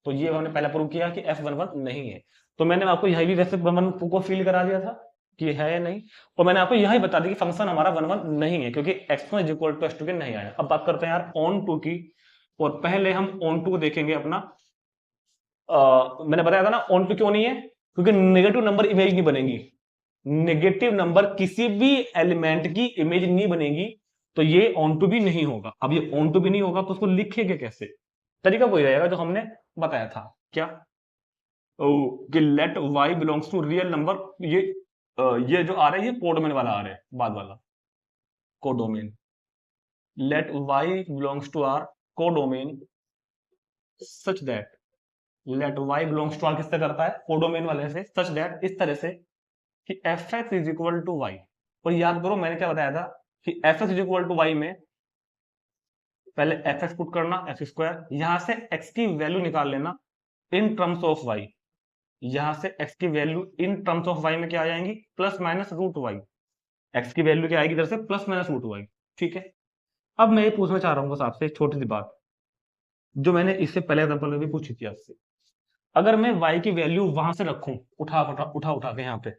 तो ये हमने पहले प्रूव किया कि f 1 1 नहीं है। तो मैंने आपको यही भी वैसे 1 1 को फील करा दिया था कि है या नहीं, और मैंने आपको यही बता दिया कि फंक्शन हमारा 1 1 नहीं है क्योंकि x1 is equal to x2 के नहीं आया। अब बात करते हैं यार ऑन टू की, और पहले हम ऑन टू को देखेंगे अपना। मैंने बताया था ना ऑन टू क्यों नहीं है, क्योंकि नेगेटिव नंबर इमेज नहीं बनेगी। नेगेटिव नंबर किसी भी एलिमेंट की इमेज नहीं बनेगी, तो ये ऑन टू भी नहीं होगा। अब ये ऑन टू भी नहीं होगा तो उसको लिखेंगे कैसे? तरीका वही रहेगा जो हमने बताया था, क्या कि let y belongs to real number. ये जो आ रहा है ये कोडोमेन वाला आ रहा है, बाद वाला codomain. Let y belongs to R codomain such that, let y belongs to R किससे करता है, कोडोमेन वाले से, सच दैट इस तरह से कि fx is equal to y। और याद करो मैंने क्या बताया था कि fx is equal to y में पहले fx पुट करना x स्क्वायर, यहां से x की वैल्यू निकाल लेना इन टर्म्स ऑफ y। यहां से x की value in terms of y में क्या आ जाएंगी, plus minus root y। x की वैल्यू क्या आएगी इधर से, प्लस माइनस रूट y, ठीक है। अब मैं ये पूछना चाह रहा हूँ बस आपसे एक छोटी सी बात, जो मैंने इससे पहले एग्जांपल में भी पूछी थी आपसे। अगर मैं y की वैल्यू वहां से रखूं उठा उठा उठा उठा के यहाँ पे,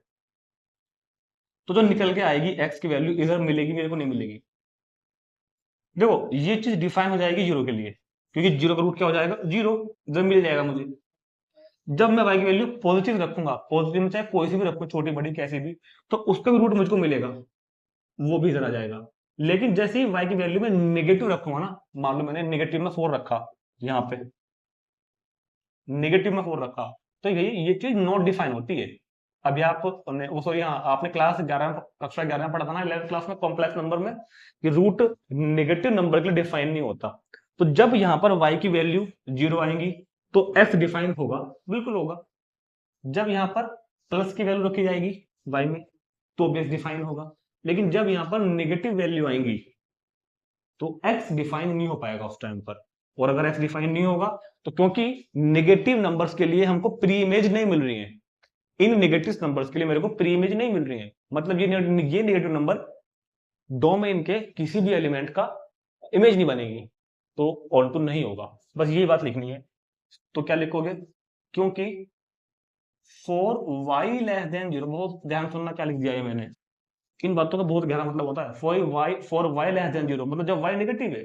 तो जो निकल के आएगी x की वैल्यू इधर मिलेगी, मेरे को नहीं मिलेगी। देखो ये चीज डिफाइन हो जाएगी जीरो के लिए, क्योंकि जीरो का रूट क्या हो जाएगा, जीरो, इधर मिल जाएगा मुझे। जब मैं y की वैल्यू पॉजिटिव रखूंगा, पॉजिटिव में चाहे कोई सी भी रखूं, छोटी बड़ी कैसी भी, तो उसका भी रूट मुझको मिलेगा, वो भी इधर आ जाएगा। लेकिन जैसे ही y की वैल्यू में नेगेटिव रखूंगा ना, मान लो मैंने नेगेटिव में 4 रखा, यहाँ पे नेगेटिव में 4 रखा, तो ये चीज नॉट डिफाइन होती है। अभी आप वो सॉरी, हाँ आपने क्लास 11 कक्षा 11 में पढ़ा था ना, 11th क्लास में कॉम्प्लेक्स नंबर में, कि रूट नेगेटिव नंबर के लिए डिफाइन नहीं होता। तो जब यहाँ पर y की वैल्यू 0 आएंगी तो x डिफाइन होगा, बिल्कुल होगा। जब यहाँ पर प्लस की वैल्यू रखी जाएगी y में तो बेस डिफाइन होगा। लेकिन जब यहाँ पर नेगेटिव वैल्यू आएंगी तो x डिफाइन नहीं हो पाएगा उस टाइम पर। और अगर x डिफाइन नहीं होगा तो क्योंकि नेगेटिव नंबर्स के लिए हमको प्री इमेज नहीं मिल रही है, इन नेगेटिव नंबर्स के लिए मेरे को प्री इमेज नहीं मिल रही है, मतलब ये नेगेटिव नंबर डोमेन के किसी भी एलिमेंट का इमेज नहीं बनेगी, तो ऑन टू नहीं होगा। बस ये बात लिखनी है। तो क्या लिखोगे, क्योंकि फॉर y लेस देन 0, बहुत ध्यान सुनना क्या लिख दिया है मैंने, इन बातों का बहुत गहरा मतलब होता है। फॉर y लेस देन 0 मतलब जब y नेगेटिव है,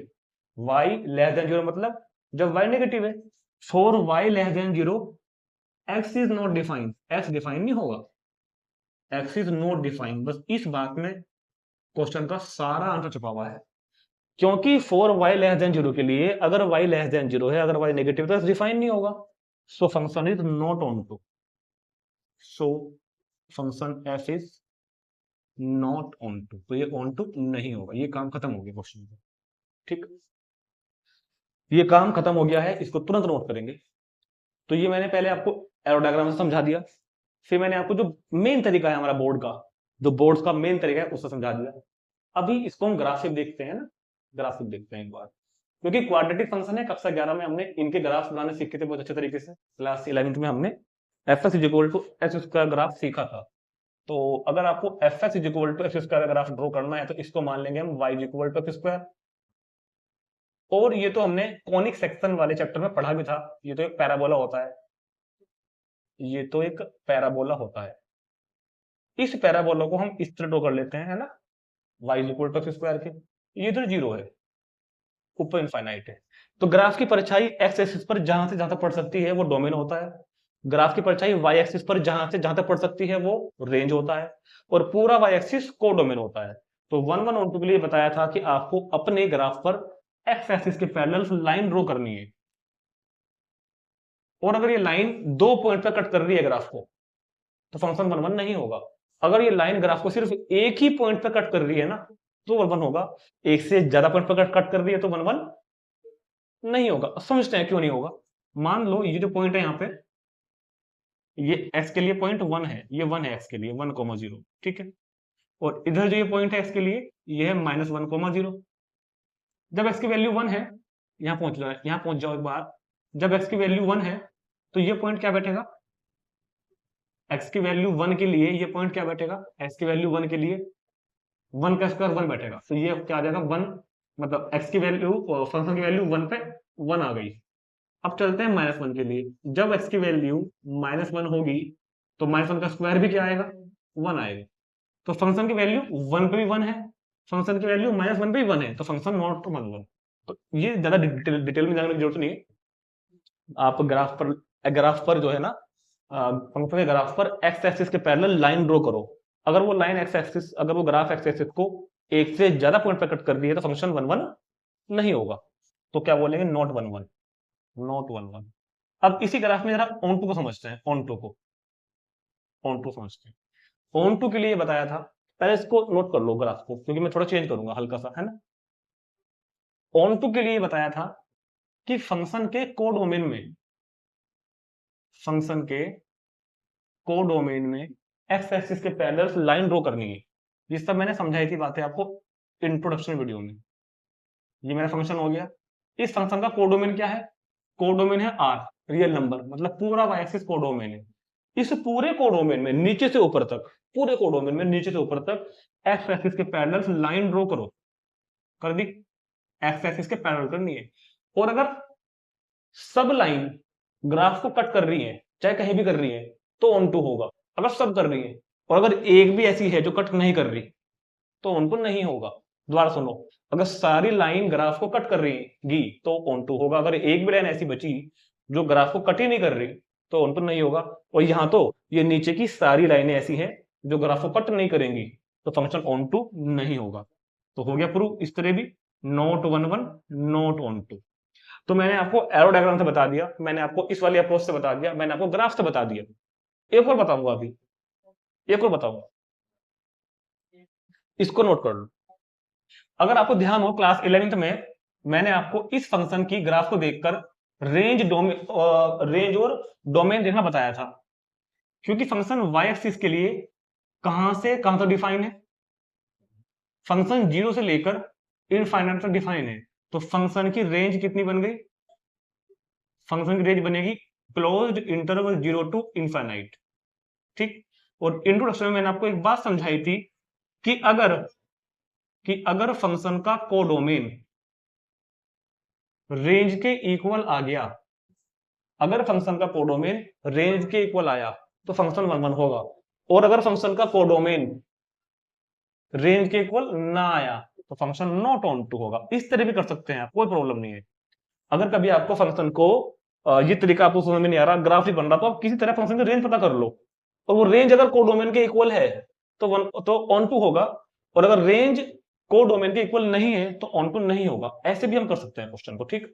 y लेस देन 0 मतलब जब y नेगेटिव है। For y less than 0 x is not defined, x define नहीं होगा, x इज नॉट डिफाइंड। बस इस बात में क्वेश्चन का सारा आंसर छुपा हुआ है। क्योंकि फॉर y लेस देन 0 के लिए अगर y लेस देन 0 है, अगर y नेगेटिव तो डिफाइन नहीं होगा, so function is not onto, so function f is not onto, तो ये ऑन टू नहीं होगा। ये काम खत्म हो गया क्वेश्चन का, ठीक, ये काम खत्म हो गया है, इसको तुरंत नोट करेंगे। तो ये मैंने पहले आपको एरो डायग्राम से समझा दिया, फिर मैंने आपको जो मेन तरीका है हमारा बोर्ड का, जो बोर्ड्स का मेन तरीका है उससे समझा दिया। अभी इसको हम ग्राफिक देखते हैं ना, ग्राफिक देखते हैं एक बार, क्योंकि क्वाड्रेटिक फंक्शन है, कक्षा 11 में हमने इनके ग्राफ बनाने सीखे थे बहुत अच्छे तरीके से। क्लास 11th में हमने f s is equal to h square graph सीखा था। तो अगर आपको f s is equal to h square graph draw करना है तो इसको मान लेंगे हम y is equal to x square. और ये तो हमने कॉनिक सेक्शन वाले चैप्टर में पढ़ा भी था, ये तो एक पैराबोला होता है, ये तो एक पैराबोला होता है। इस पैराबोला को हम इस तरह ड्रॉ कर लेते हैं, है ना, y is equal to x square के, ये इधर 0 है, ऊपर इनफाइनाइट है। तो ग्राफ की परछाई एक्स एक्सिस पर जहां से जहां तक पड़ सकती है वो डोमेन होता है, ग्राफ की परछाई वाई एक्सिस पर जहां से जहां तक पड़ सकती है वो रेंज होता है, और पूरा वाई एक्सिस को डोमेन होता है। तो 1 1 2 के लिए बताया था कि आपको अपने ग्राफ पर एक्स एक्सिस के पैरेलल लाइन ड्रॉ करनी है, और अगर ये लाइन 2 पॉइंट पर कट कर रही है ग्राफ को तो फंक्शन 1 1 नहीं होगा। अगर ये लाइन ग्राफ को सिर्फ एक ही पॉइंट पर कट कर रही है ना तो 1 1 होगा, एक से ज्यादा पॉइंट पर कट कर रही है तो 1 1 नहीं होगा। समझते हैं क्यों नहीं होगा। मान लो ये जो पॉइंट है यहाँ पे, ये x के लिए पॉइंट 1 है, ये 1 है x के लिए 1,0, ठीक है, और इधर जो ये पॉइंट है x के लिए ये है -1,0। जब x की वैल्यू 1 है, यहाँ पहुंच जाओ एक बार, जब x की वैल्यू 1 है तो ये पॉइंट क्या बैठेगा, x की वैल्यू 1 के लिए ये पॉइंट क्या बैठेगा, x की वैल्यू 1 के लिए 1 का स्क्वायर 1 बैठेगा, तो ये क्या आ जाएगा 1, मतलब x की वैल्यू, फंक्शन की वैल्यू 1 पे 1 आ गई। अब चलते हैं -1 के लिए, जब x की वैल्यू -1 होगी तो -1 का स्क्वायर भी क्या आएगा, 1 आएगा। तो फंक्शन की वैल्यू 1 पे भी 1 है, फंक्शन की वैल्यू -1 पे भी 1 है, तो फंक्शन नॉट 1 1। तो ये ज्यादा डिटेल में जाने की जरूरत नहीं है। आप ग्राफ पर जो है ना, फंक्शन के ग्राफ पर एक्स एक्सिस के पैरेलल लाइन ड्रॉ करो। अगर वो लाइन एक्स एक्सिस, अगर वो ग्राफ एक्स एक्सिस को एक से ज्यादा पॉइंट पर कट कर रही है तो फंक्शन 1 1 नहीं होगा। तो क्या बोलेंगे, नॉट 1 1, नॉट 1 1। अब इसी ग्राफ में जरा ऑन टू को समझते हैं, ऑन टू को, ऑन टू समझते हैं। ऑन टू के लिए बताया था, पहले इसको नोट कर लो ग्राफ को, क्योंकि मैं थोड़ा चेंज करूंगा हल्का सा, है ना। ऑन टू के लिए बताया था कि फंक्शन के कोडोमेन में, फंक्शन के कोडोमेन में एक्स एक्सिस के पैरेलल लाइन ड्रॉ करनी है। ये सब मैंने समझाई थी बातें आपको इंट्रोडक्शन वीडियो में। ये मेरा फंक्शन हो गया। इस फंक्शन का कोडोमेन क्या है, कोडोमेन है आर, रियल नंबर, मतलब पूरा वाई एक्सिस कोडोमेन है। इस पूरे कोडोमेन में नीचे से ऊपर तक, पूरे कोडोमेन में नीचे से ऊपर तक एक्स एक्सिस के पैरेलल लाइन ड्रॉ करो। कर दी, एक्स एक्सिस के पैरेलल करनी है। और अगर सब लाइन ग्राफ को कट कर रही है, चाहे कहीं भी कर रही है, तो ऑन टू होगा। अगर सब कर रही है, और अगर एक भी ऐसी है जो कट नहीं कर रही, तो ऑन टू नहीं होगा। दोबारा सुनो, अगर सारी लाइन ग्राफ को कट कर रही तो ऑन टू होगा। अगर एक भी लाइन ऐसी बची जो ग्राफ को कट ही नहीं कर रही, तो ऑन टू नहीं होगा। और यहां तो ये नीचे की सारी लाइनें ऐसी हैं जो ग्राफ को कट नहीं करेंगी, तो फंक्शन ऑन टू नहीं होगा। तो हो गया प्रूफ इस तरह भी, not one one, not onto. तो मैंने आपको एरो डायग्राम से बता दिया, मैंने आपको इस वाली अप्रोच से बता दिया, मैंने आपको ग्राफ से बता दिया। एक और बताऊंगा अभी, एक और बताऊंगा, इसको नोट कर लो। अगर आपको ध्यान हो, क्लास 11th में मैंने आपको इस फंक्शन की ग्राफ को देखकर रेंज और डोमेन देखना बताया था, क्योंकि फंक्शन y एक्सिस के लिए कहां से कहां तक डिफाइन है, फंक्शन 0 से लेकर इनफाइनाइट तक डिफाइन है। तो फंक्शन की रेंज कितनी बन गई, फंक्शन की रेंज बनेगी क्लोज्ड इंटरवल 0 टू इनफाइनाइट। ठीक, और इंट्रोडक्शन में मैंने आपको एक बात समझाई थी कि अगर फंक्शन का कोडोमेन रेंज के इक्वल आ गया, अगर फंक्शन का कोडोमेन रेंज के इक्वल आया तो फंक्शन वन वन होगा, और अगर फंक्शन का कोडोमेन रेंज के इक्वल ना आया तो फंक्शन नॉट ऑन टू होगा। इस तरह भी कर सकते हैं आप, कोई प्रॉब्लम नहीं है। अगर कभी आपको फंक्शन को ये तरीका आपको समझ में नहीं आ रहा, ग्राफ नहीं बन रहा, तो आप किसी तरह फंक्शन की रेंज पता कर लो, और वो रेंज अगर कोडोमेन के इक्वल है तो ऑन टू होगा, और अगर रेंज कोडोमेन के इक्वल नहीं है तो ऑन टू नहीं होगा। ऐसे भी हम कर सकते हैं क्वेश्चन को। ठीक,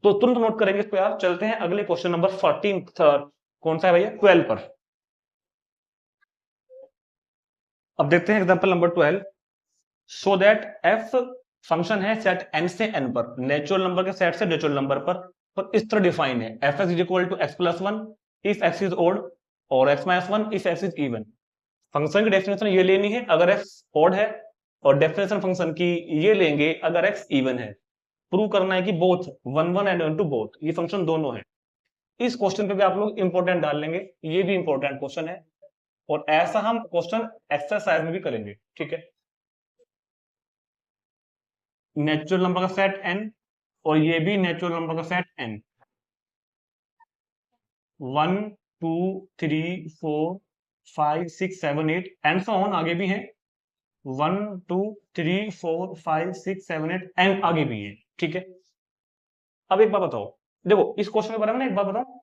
तो तुरंत नोट करेंगे इसको यार। चलते हैं अगले क्वेश्चन नंबर 14, कौन सा है भैया, 12 पर। अब देखते हैं example number 12। So that F function है सेट एन से एन पर, नेचुरल नंबर के सेट से नेचुरल नंबर पर इस तरह डिफाइन है, F x is equal to X plus one if x is odd, और X minus one if x is even. Function की डेफिनेशन ये लेनी है अगर एक्स ओड है, और डेफिनेशन फंक्शन की ये लेंगे अगर एक्स इवन है। प्रूव करना है कि both one one and one two both, ये फंक्शन दोनों है। इस क्वेश्चन पे भी आप लोग इंपॉर्टेंट डाल लेंगे, ये भी इंपॉर्टेंट क्वेश्चन है, और ऐसा हम क्वेश्चन एक्सरसाइज में भी करेंगे। ठीक है, नेचुरल नंबर का सेट एन, और ये भी नेचुरल नंबर का set n, 1 2 3 4 5 6 7 8 and so on, आगे भी है 1 2 3 4 5 6 7 8 एंड आगे भी है। ठीक है, अब एक बात बताओ, देखो इस क्वेश्चन के बारे में ना एक बात बताओ,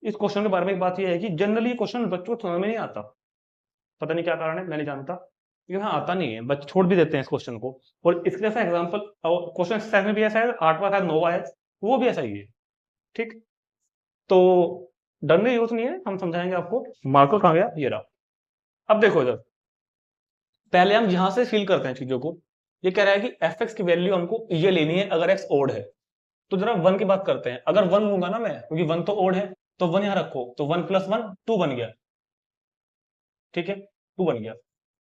इस क्वेश्चन के बारे में एक बात यह है कि जनरली क्वेश्चन बच्चों को समझ में नहीं आता, पता नहीं क्या कारण है, मैं नहीं जानता, लेकिन हाँ आता नहीं है, बच्चे छोड़ भी देते हैं इस क्वेश्चन को। और इसके जैसा एग्जाम्पल क्वेश्चन एक्सरसाइज में भी ऐसा है, 8वां शायद 9वां है, वो भी ऐसा ही है। ठीक, तो डरने की जरूरत नहीं है, हम समझाएंगे आपको। मार्कर कहाँ गया, ये रहा। अब देखो इधर, पहले हम यहां से फील करते हैं चीजों को। ये कह रहा है कि एफ एक्स की वैल्यू हमको ये लेनी है अगर एक्स ओड है। तो जरा वन की बात करते हैं, अगर वन लूंगा ना मैं, क्योंकि वन तो ओड है, तो वन यहां रखो, तो वन प्लस वन टू बन गया। ठीक है, टू बन गया।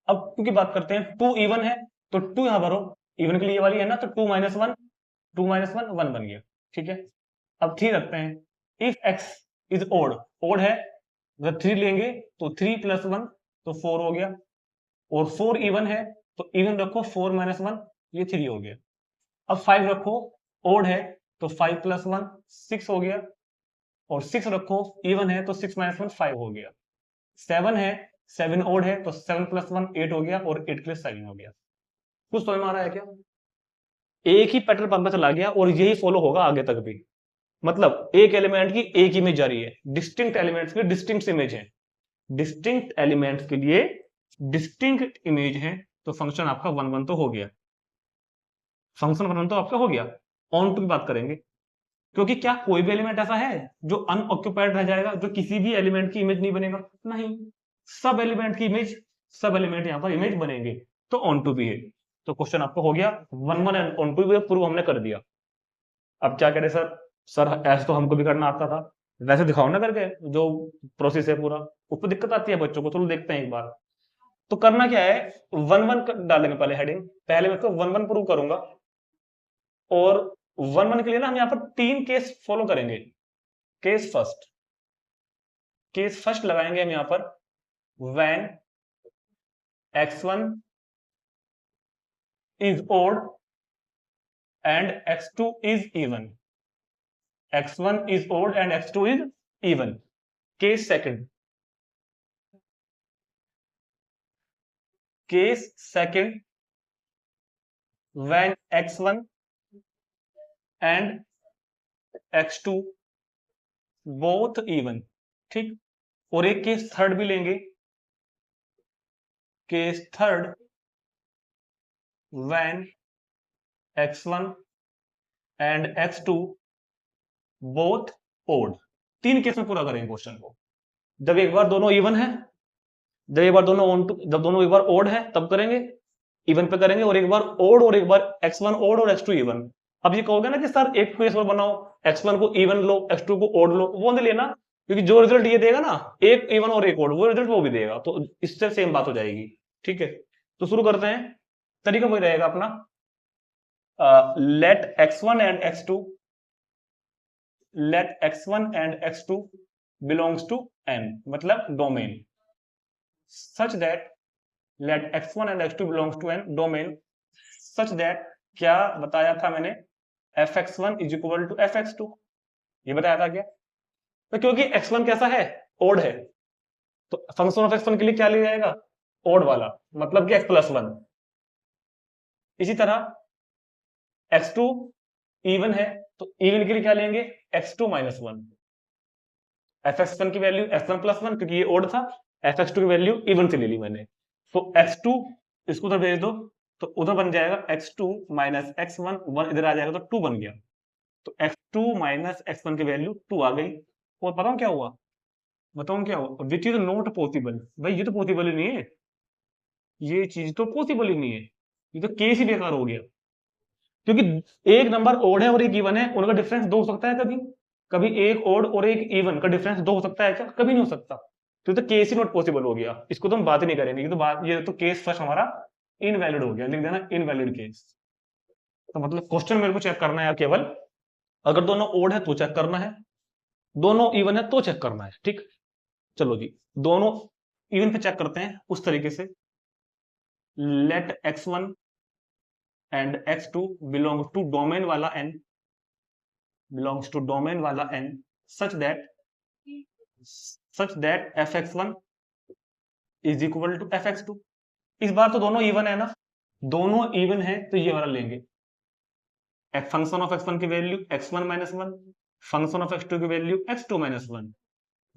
अब टू की बात करते हैं, टू इवन है तो टू यहां भरो, इवन के लिए ये वाली है ना, तो two minus one, two minus one one बन गया। ठीक है, अब थ्री रखते हैं, if x is odd, odd है, अगर थ्री लेंगे तो थ्री प्लस वन तो फोर हो गया, और फोर इवन है तो इवन रखो, फोर माइनस वन ये थ्री हो गया। अब फाइव रखो, ओड है तो फाइव प्लस वन सिक्स हो गया, और सिक्स रखो इवन है तो सिक्स माइनस वन फाइव हो गया। सेवन है, सेवन ओड है तो सेवन प्लस वन एट हो गया, और एट प्लस सेवन हो गया। कुछ समझ में आ रहा है क्या, एक ही पैटर्न पता चला गया, और यही फॉलो होगा आगे तक भी। मतलब एक एलिमेंट की एक इमेज जा रही है, डिस्टिंक्ट एलिमेंट्स की डिस्टिंक्ट इमेज है, डिस्टिंक्ट एलिमेंट्स के लिए डिस्टिंक्ट इमेज है, तो फंक्शन आपका वन वन तो हो गया, फंक्शन वन वन तो आपका हो गया। ऑन टू की बात करेंगे, क्योंकि क्या कोई भी एलिमेंट ऐसा है जो अनऑक्यूपाइड रह जाएगा, जो किसी भी एलिमेंट की इमेज नहीं बनेगा, नहीं, सब एलिमेंट की इमेज, सब एलिमेंट यहां पर इमेज बनेंगे, तो ऑन टू भी है। तो क्वेश्चन आपको हो गया one one and onto भी प्रूव हमने कर दिया। अब क्या करें सर, सर ऐसा तो हमको भी करना आता था, वैसे दिखाओ ना करके जो प्रोसेस है पूरा, ऊपर दिक्कत आती है बच्चों को, चलो देखते हैं एक बार। तो करना क्या है, वन वन डालेंगे पहले हेडिंग, पहले मैं इसको वन वन प्रूव करूंगा, और वन वन के लिए ना हम यहाँ पर तीन केस फॉलो करेंगे। केस फर्स्ट लगाएंगे हम यहाँ पर, when x1 is odd and x2 is even, x1 is odd and x2 is even. Case second, when x1 and x2 both even, ठीक। और एक केस थर्ड भी लेंगे, case third when x1 and x2 both odd। तीन case में पूरा करेंगे question को। जब एक बार दोनों इवन है, जब एक बार दोनों जब दोनों एक बार ओड है तब करेंगे, इवन पे करेंगे, और एक बार ओड और एक बार x1 ओड और x2 इवन। अब ये कहोगे ना कि सर एक केस और बनाओ, x1 को इवन लो, x2 को ओड लो, वो नहीं लेना, क्योंकि जो रिजल्ट ये देगा ना, एक इवन और एक ओड, वो रिजल्ट वो भी देगा, तो इससे सेम बात हो जाएगी, ठीक है। तो शुरू करते हैं। तरीका वही रहेगा अपना, let x1 and x2 belongs to n, मतलब domain, such that let x1 and x2 belongs to n domain such that, क्या बताया था मैंने, fx1 is equal to fx2, ये बताया था क्या? तो क्योंकि x1 कैसा है, ओड है, तो फंक्शन ऑफ x1 के लिए क्या लिया जाएगा, ओड वाला, मतलब कि x+1। इसी तरह x2 इवन है, तो इवन के लिए क्या लेंगे, x2 - 1। fx1 की वैल्यू x1+1, क्योंकि ये ओड था, fx2 की वैल्यू इवन से ले ली मैंने, तो x2 इसको उधर भेज दो, तो उधर बन जाएगा x2 - x1, 1 इधर आ जाएगा तो 2 बन गया, तो x2 - x1 की वैल्यू 2 आ गई। और बताऊं क्या हुआ, विच इज नॉट पॉसिबल। भाई ये तो पॉसिबल ही नहीं है, ये चीज तो पॉसिबल ही नहीं है, ये तो केस ही बेकार हो गया, क्योंकि एक नंबर ओड है और एक इवन है, उनका डिफरेंस 2 हो सकता है कभी, कभी एक ओड और एक इवन का डिफरेंस 2 हो सकता है क्या, कभी नहीं हो सकता, तो केस ही नॉट पॉसिबल हो गया, इसको तो हम बात ही नहीं करेंगे, ये तो केस फर्स्ट हमारा इनवैलिड हो गया, लिख देना इनवैलिड केस। तो मतलब क्वेश्चन मेरे को चेक करना है यार, केवल अगर दोनों ओड है तो चेक करना है, दोनों इवन है तो चेक करना है, ठीक। चलो जी, दोनों इवन पे चेक करते हैं उस तरीके से, let x1 and x2 belong to domain वाला n, such that fx1 is equal to fx2। इस बार तो दोनों इवन है ना, दोनों इवन है तो ये वाला लेंगे, फंक्शन ऑफ x1 की value x1 - 1, function of x2 की वैल्यू x2 - 1,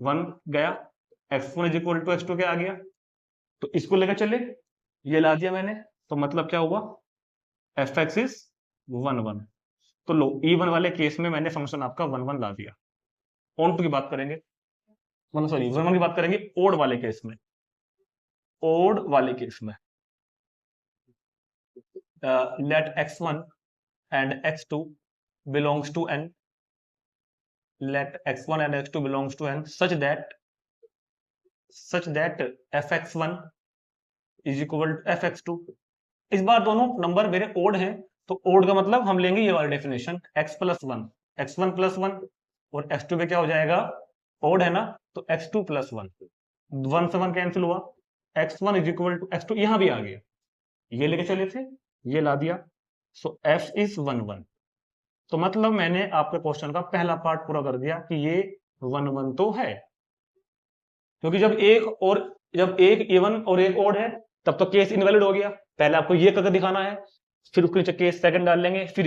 1 गया, x1 is equal to x2 क्या आ गया, तो इसको लेकर चले, ये ला दिया मैंने, तो मतलब क्या हुआ, fx इज 1 1। तो लो, इवन वाले केस में मैंने फंक्शन आपका 1 1 ला दिया। ऑन टू की बात करेंगे, मतलब सॉरी 1 1 की बात करेंगे ओड वाले केस में, late x1 and x2 belongs to n, let x1 and x2 belongs to n such that fx1 is equal to fx2। इस बार दोनों नंबर मेरे ओड हैं, तो ओड का मतलब हम लेंगे ये वाली डेफिनेशन, x+1, x1+1 और x2 पे क्या हो जाएगा, ओड है ना, तो x2+1, 1 से 1 कैंसिल हुआ, x1 is equal to x2, यहां भी आ गया, ये लेके चले थे, ये ला दिया, सो f इज 1 1। तो मतलब मैंने आपके क्वेश्चन का पहला पार्ट पूरा कर दिया कि ये 1 1 तो है, क्योंकि जब एक इवन और एक ओड है तब तो केस इनवैलिड हो गया, पहले आपको ये करके दिखाना है, फिर उसके नीचे केस सेकंड डाल लेंगे, फिर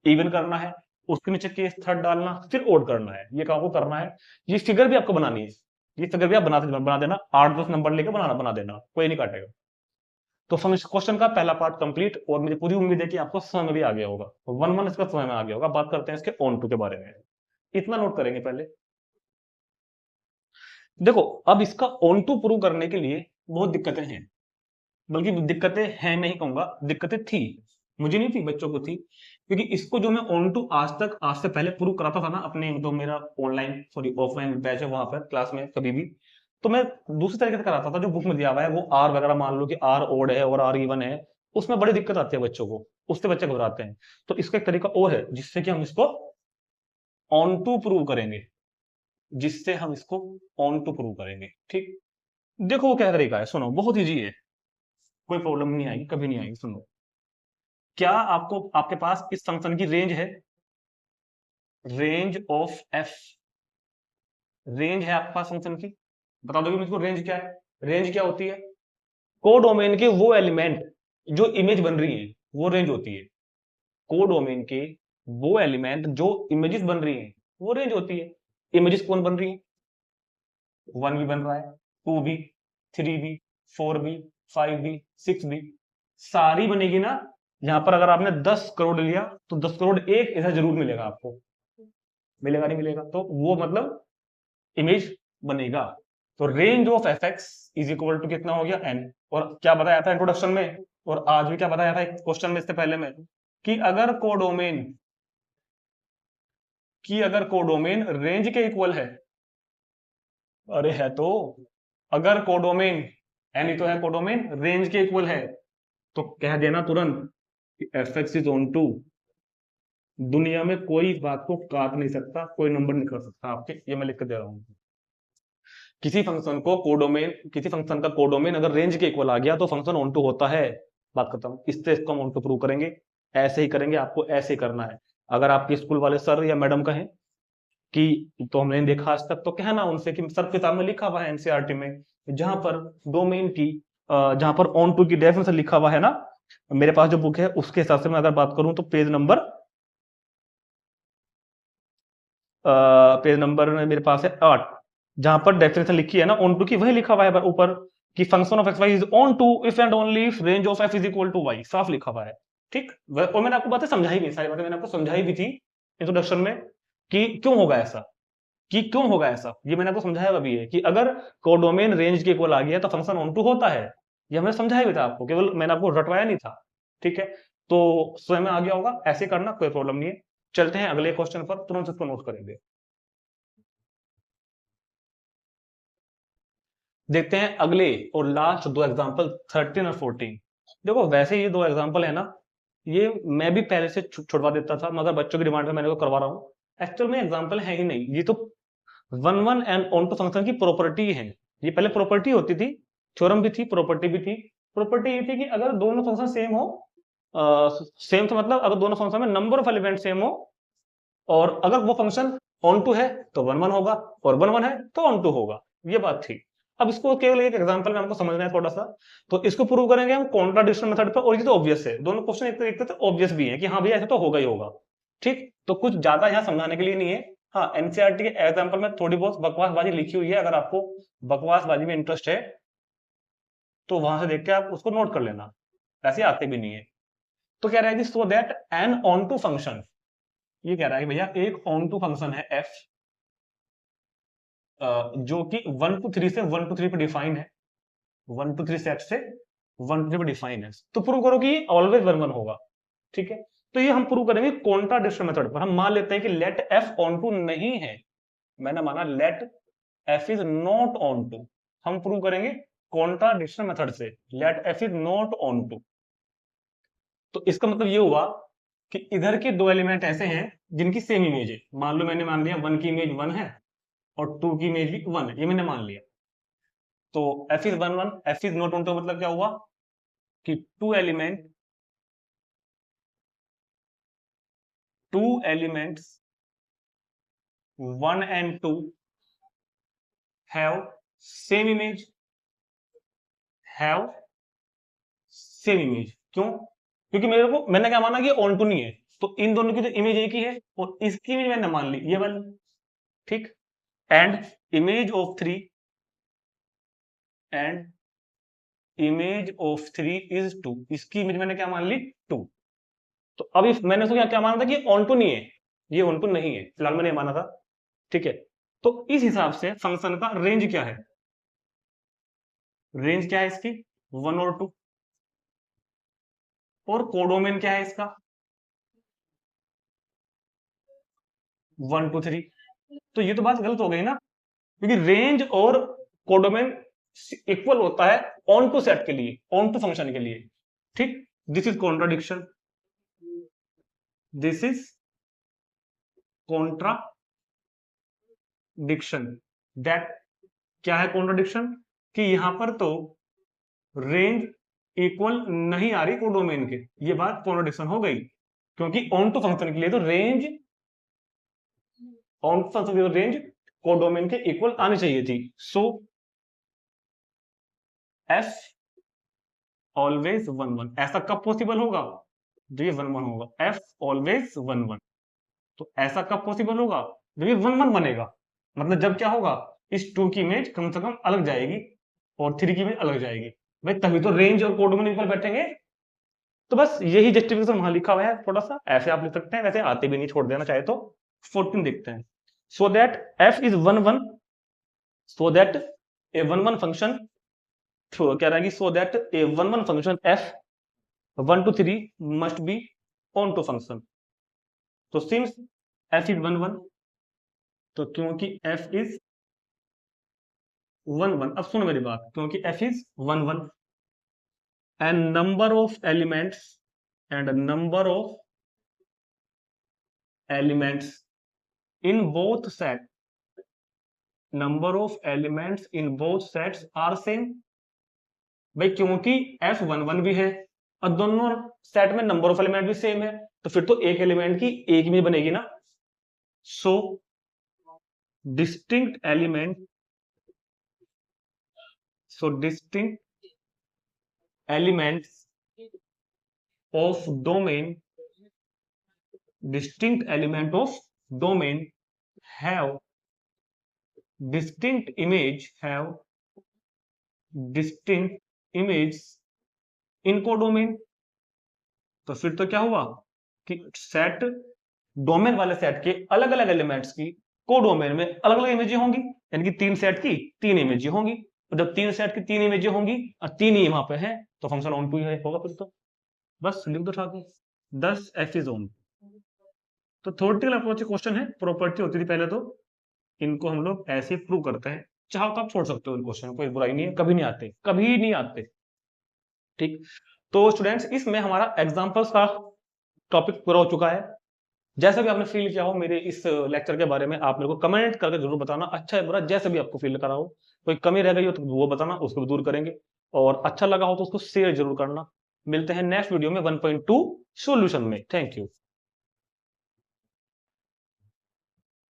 इवन करना है, उसके नीचे केस थर्ड डालना, फिर ओड करना है, ये काम को करना है। ये फिगर भी आपको बनानी है, ये फिगर भी आप बना देना, 8 10 नंबर लेके बना देना, कोई नहीं काटेगा। तो क्वेश्चन का पहला पार्ट कंप्लीट, और मुझे पूरी उम्मीद है कि आपको समझ में भी आ गया होगा, 1 1 इसका समझ में आ गया होगा। बात करते हैं इसके ऑन टू के बारे में, इतना नोट करेंगे पहले। देखो, अब इसका ऑन टू प्रूव करने के लिए बहुत दिक्कतें हैं, बल्कि दिक्कतें हैं नहीं कहूंगा, दिक्कतें थी, मुझे नहीं थी, बच्चों को थी, क्योंकि इसको जो मैं ऑन टू आज से पहले प्रूव कराता था ना अपने, जो मेरा ऑफलाइन बैच है वहां पर क्लास में कभी भी, तो मैं दूसरी तरीके से कराता था, जो बुक में दिया हुआ है वो आर वगैरह, मान लो कि आर ओड है और आर इवन है, उसमें बड़ी दिक्कत आती है बच्चों को, उससे बच्चे घबराते हैं। तो इसका एक तरीका और है जिससे कि हम इसको ऑन टू प्रूव करेंगे, ठीक। देखो वो क्या तरीका है, सुनो, बहुत इजी है, कोई प्रॉब्लम नहीं आएगी, कभी नहीं आएगी। सुनो, क्या आपके पास इस फंक्शन की रेंज है, रेंज ऑफ एफ, रेंज है आपके पास फंक्शन की, बता दोगे मुझको रेंज क्या है? रेंज क्या होती है? कोडोमेन के वो एलिमेंट जो इमेज बन रही है वो रेंज होती है। कोडोमेन के वो एलिमेंट जो इमेजेस बन रही हैं वो रेंज होती है। इमेजेस कौन बन रही है? 1 भी बन रहा है, 2 भी, 3 भी, 4 भी, 5 भी, 6 भी, सारी बनेगी ना। यहां पर अगर आपने 10 करोड़ लिया तो 10 करोड़ एक ऐसा जरूर मिलेगा आपको, मिलेगा नहीं मिलेगा? तो वो मतलब इमेज बनेगा। तो range of f x is equal to कितना हो गया? एन। और क्या बताया था इंट्रोडक्शन में, और आज भी क्या बताया था क्वेश्चन में इससे पहले में, कि अगर कोडोमेन रेंज के इक्वल है, अरे है तो, अगर कोडोमेन एन ही तो है, कोडोमेन रेंज के इक्वल है, तो कह देना तुरंत f x is onto. दुनिया में कोई इस बात को काट नहीं सकता, कोई नंबर नहीं कर सकता आपके, ये मैं लिख कर दे रहा हूं। किसी फंक्शन का कोडोमेन अगर रेंज के इक्वल आ गया तो फंक्शन ऑन टू होता है, बात खत्म। इससे इसको हम ऑन टू प्रूव करेंगे, ऐसे ही करेंगे, आपको ऐसे ही करना है। अगर आपके स्कूल वाले सर या मैडम कहें कि तो हमने देखा आज तक, तो कहना उनसे कि सर किताब में लिखा हुआ है एनसीईआरटी में, जहां पर डोमेन की जहां पर ऑन टू की डेफिनेशन लिखा हुआ है ना, मेरे पास जो बुक है उसके हिसाब से मैं अगर बात करूं तो पेज नंबर मेरे पास है 8, जहां पर डेफिनेशन लिखी है ना ऑन टू की, वही लिखा हुआ है ऊपर कि function of x y is onto if and only if range of f is equal to y, साफ लिखा हुआ है। ठीक, और मैंने आपको बातें समझाई भी, सारी बातें मैंने आपको समझाई भी थी इंट्रोडक्शन में, कि क्यों होगा ऐसा, ये मैंने आपको समझाया अभी है कि अगर कोडोमेन रेंज के इक्वल आ गया तो फंक्शन ऑन टू होता है। ये हमने समझाया भी था आपको, केवल मैंने आपको रटवाया नहीं था। ठीक है, तो स्वयं में आ गया होगा, ऐसे करना कोई प्रॉब्लम नहीं है। चलते हैं अगले क्वेश्चन पर, तुरंत इसको नोट करेंगे। देखते हैं अगले और लास्ट दो एग्जांपल 13 और 14। देखो वैसे ये दो एग्जांपल है ना, ये मैं भी पहले से छुड़वा देता था, मगर बच्चों की डिमांड पे मैंने को करवा रहा हूँ। एक्चुअल में एग्जांपल है ही नहीं, ये तो one and onto function की प्रॉपर्टी है। ये पहले प्रॉपर्टी होती थी, थ्योरम भी थी, प्रॉपर्टी भी थी। प्रॉपर्टी ये थी कि अगर दोनों फंक्शन सेम हो, सेम तो मतलब अगर दोनों फंक्शन में नंबर ऑफ एलिमेंट सेम हो, और अगर वो फंक्शन ऑन टू है तो वन वन होगा, और वन वन है तो ऑन टू होगा, ये बात थी। अब इसको केवल एक एग्जांपल में हमको समझना है थोड़ा सा, तो इसको प्रूव करेंगे हम कॉन्ट्राडिक्शन मेथड पर। और ये तो ऑब्वियस है, दोनों क्वेश्चन एक तो ऑब्वियस भी है कि हाँ भैया ऐसा तो होगा ही होगा। ठीक, तो कुछ ज्यादा यहाँ समझाने के लिए नहीं है। हाँ, एनसीईआरटी के एग्जाम्पल में थोड़ी बहुत बकवासबाजी लिखी हुई है, अगर आपको बकवासबाजी में इंटरेस्ट है तो वहां से देख के आप उसको नोट कर लेना, ऐसे आते भी नहीं है। तो कह रहा है कि so that an onto function, ये कह रहा है कि भैया एक ऑन टू फंक्शन है एफ, जो कि 1 to 3 से 1 to 3 पे डिफाइन है, 1 to 3 सेट से 1 to 3 पे डिफाइन है, तो प्रूव करो कि ये ऑलवेज वन वन होगा। ठीक है, तो ये हम प्रूव करेंगे कॉन्ट्राडिक्शन मेथड पर। हम मान लेते हैं कि लेट एफ ऑन टू नहीं है, मैंने माना let f is not onto, हम प्रूव करेंगे कॉन्ट्राडिक्शन मेथड से, let f is not onto. तो इसका मतलब ये हुआ कि इधर के दो एलिमेंट ऐसे हैं जिनकी सेम इमेज है, मान लो मैंने मान लिया 1 की इमेज 1 है और 2 की इमेज भी 1 है, ये मैंने मान लिया। तो f is one one, f is not onto मतलब क्या हुआ कि two elements 1 and 2 have same image, क्यों? क्योंकि मैंने क्या माना कि ऑन टू नहीं है, तो इन दोनों की तो इमेज एक ही है, और इसकी इमेज मैंने मान ली ये वाली। ठीक, एंड इमेज ऑफ 3 इज 2, इसकी इमेज मैंने क्या मान ली 2। तो अब मैंने उसको क्या माना था कि ऑन टू नहीं है, ये ऑन टू नहीं है, फिलहाल मैंने माना था। ठीक है, तो इस हिसाब से फंक्शन का रेंज क्या है, रेंज क्या है इसकी 1 और 2, और कोडोमेन क्या है इसका 1 to 3। तो ये तो बात गलत हो गई ना, क्योंकि रेंज और कोडोमेन इक्वल होता है ऑन टू सेट के लिए, ऑन टू फंक्शन के लिए। ठीक, this is contradiction, this is contradiction. That क्या है कॉन्ट्राडिक्शन, कि यहां पर तो रेंज इक्वल नहीं आ रही कोडोमेन के, ये बात कॉन्ट्राडिक्शन हो गई, क्योंकि ऑन टू फंक्शन के लिए तो range on function range codomain के इक्वल आनी चाहिए थी। सो एफ ऑलवेज 1 1, ऐसा कब पॉसिबल होगा जब ये 1 1 होगा, एफ ऑलवेज 1 1। तो ऐसा कब पॉसिबल होगा जब ये 1 1 बनेगा, मतलब जब क्या होगा, इस 2 की इमेज कम से कम अलग जाएगी और 3 की इमेज अलग जाएगी भाई, तभी तो रेंज और कोडोमेन इक्वल बैठेंगे। तो बस यही जस्टिफिकेशन वहां लिखा हुआ है, थोड़ा सा ऐसे आप लिख सकते हैं, वैसे आते भी नहीं, छोड़ देना चाहे तो। 14 देखते हैं। So that F is 1 1, so that a 1 1 function, कह रहा है कि so that a 1 1 function f 1 to 3 must be onto function. तो सिंस एफ इज 1 1, तो क्योंकि एफ इज 1 1, अब सुनो मेरी बात, क्योंकि F is 1 1 and number of elements in both set number of elements in both sets are same। भाई क्योंकि f11 भी है और दोनों सेट में नंबर ऑफ एलिमेंट भी सेम है, तो फिर तो एक एलिमेंट की एक इमेज बनेगी ना। So distinct elements of domain have distinct image in codomain। तो फिर तो क्या हुआ कि सेट डोमेन वाले सेट के अलग अलग एलिमेंट्स की कोडोमेन में अलग अलग इमेजें होंगी, यानी कि 3 सेट की 3 इमेजें होंगी। और जब 3 सेट की 3 इमेजें होंगी और 3 ही वहां पे है, तो फंक्शन ऑन टू ही होगा फिर तो। बस लिख दो ठाकुर, 10 एफ इज ऑन। तो थ्योरेटिकल अप्रोच क्वेश्चन है, प्रॉपर्टी होती थी पहले, तो इनको हम लोग ऐसे प्रूव करते हैं। चाहो तो आप छोड़ सकते हो इन क्वेश्चन, कोई बुराई नहीं है, कभी नहीं आते। ठीक, तो स्टूडेंट्स इसमें हमारा एग्जांपल्स का टॉपिक पूरा हो चुका है। जैसा भी आपने फील किया हो मेरे इस लेक्चर के बारे में, आप मेरे को कमेंट करके जरूर बताना, अच्छा है बुरा जैसे भी आपको फील करा हो। कोई कमी रह गई हो तो वो बताना, उसको भी दूर करेंगे। और अच्छा लगा हो तो उसको शेयर जरूर करना। मिलते हैं नेक्स्ट वीडियो में 1.2 सॉल्यूशन में। Thank you.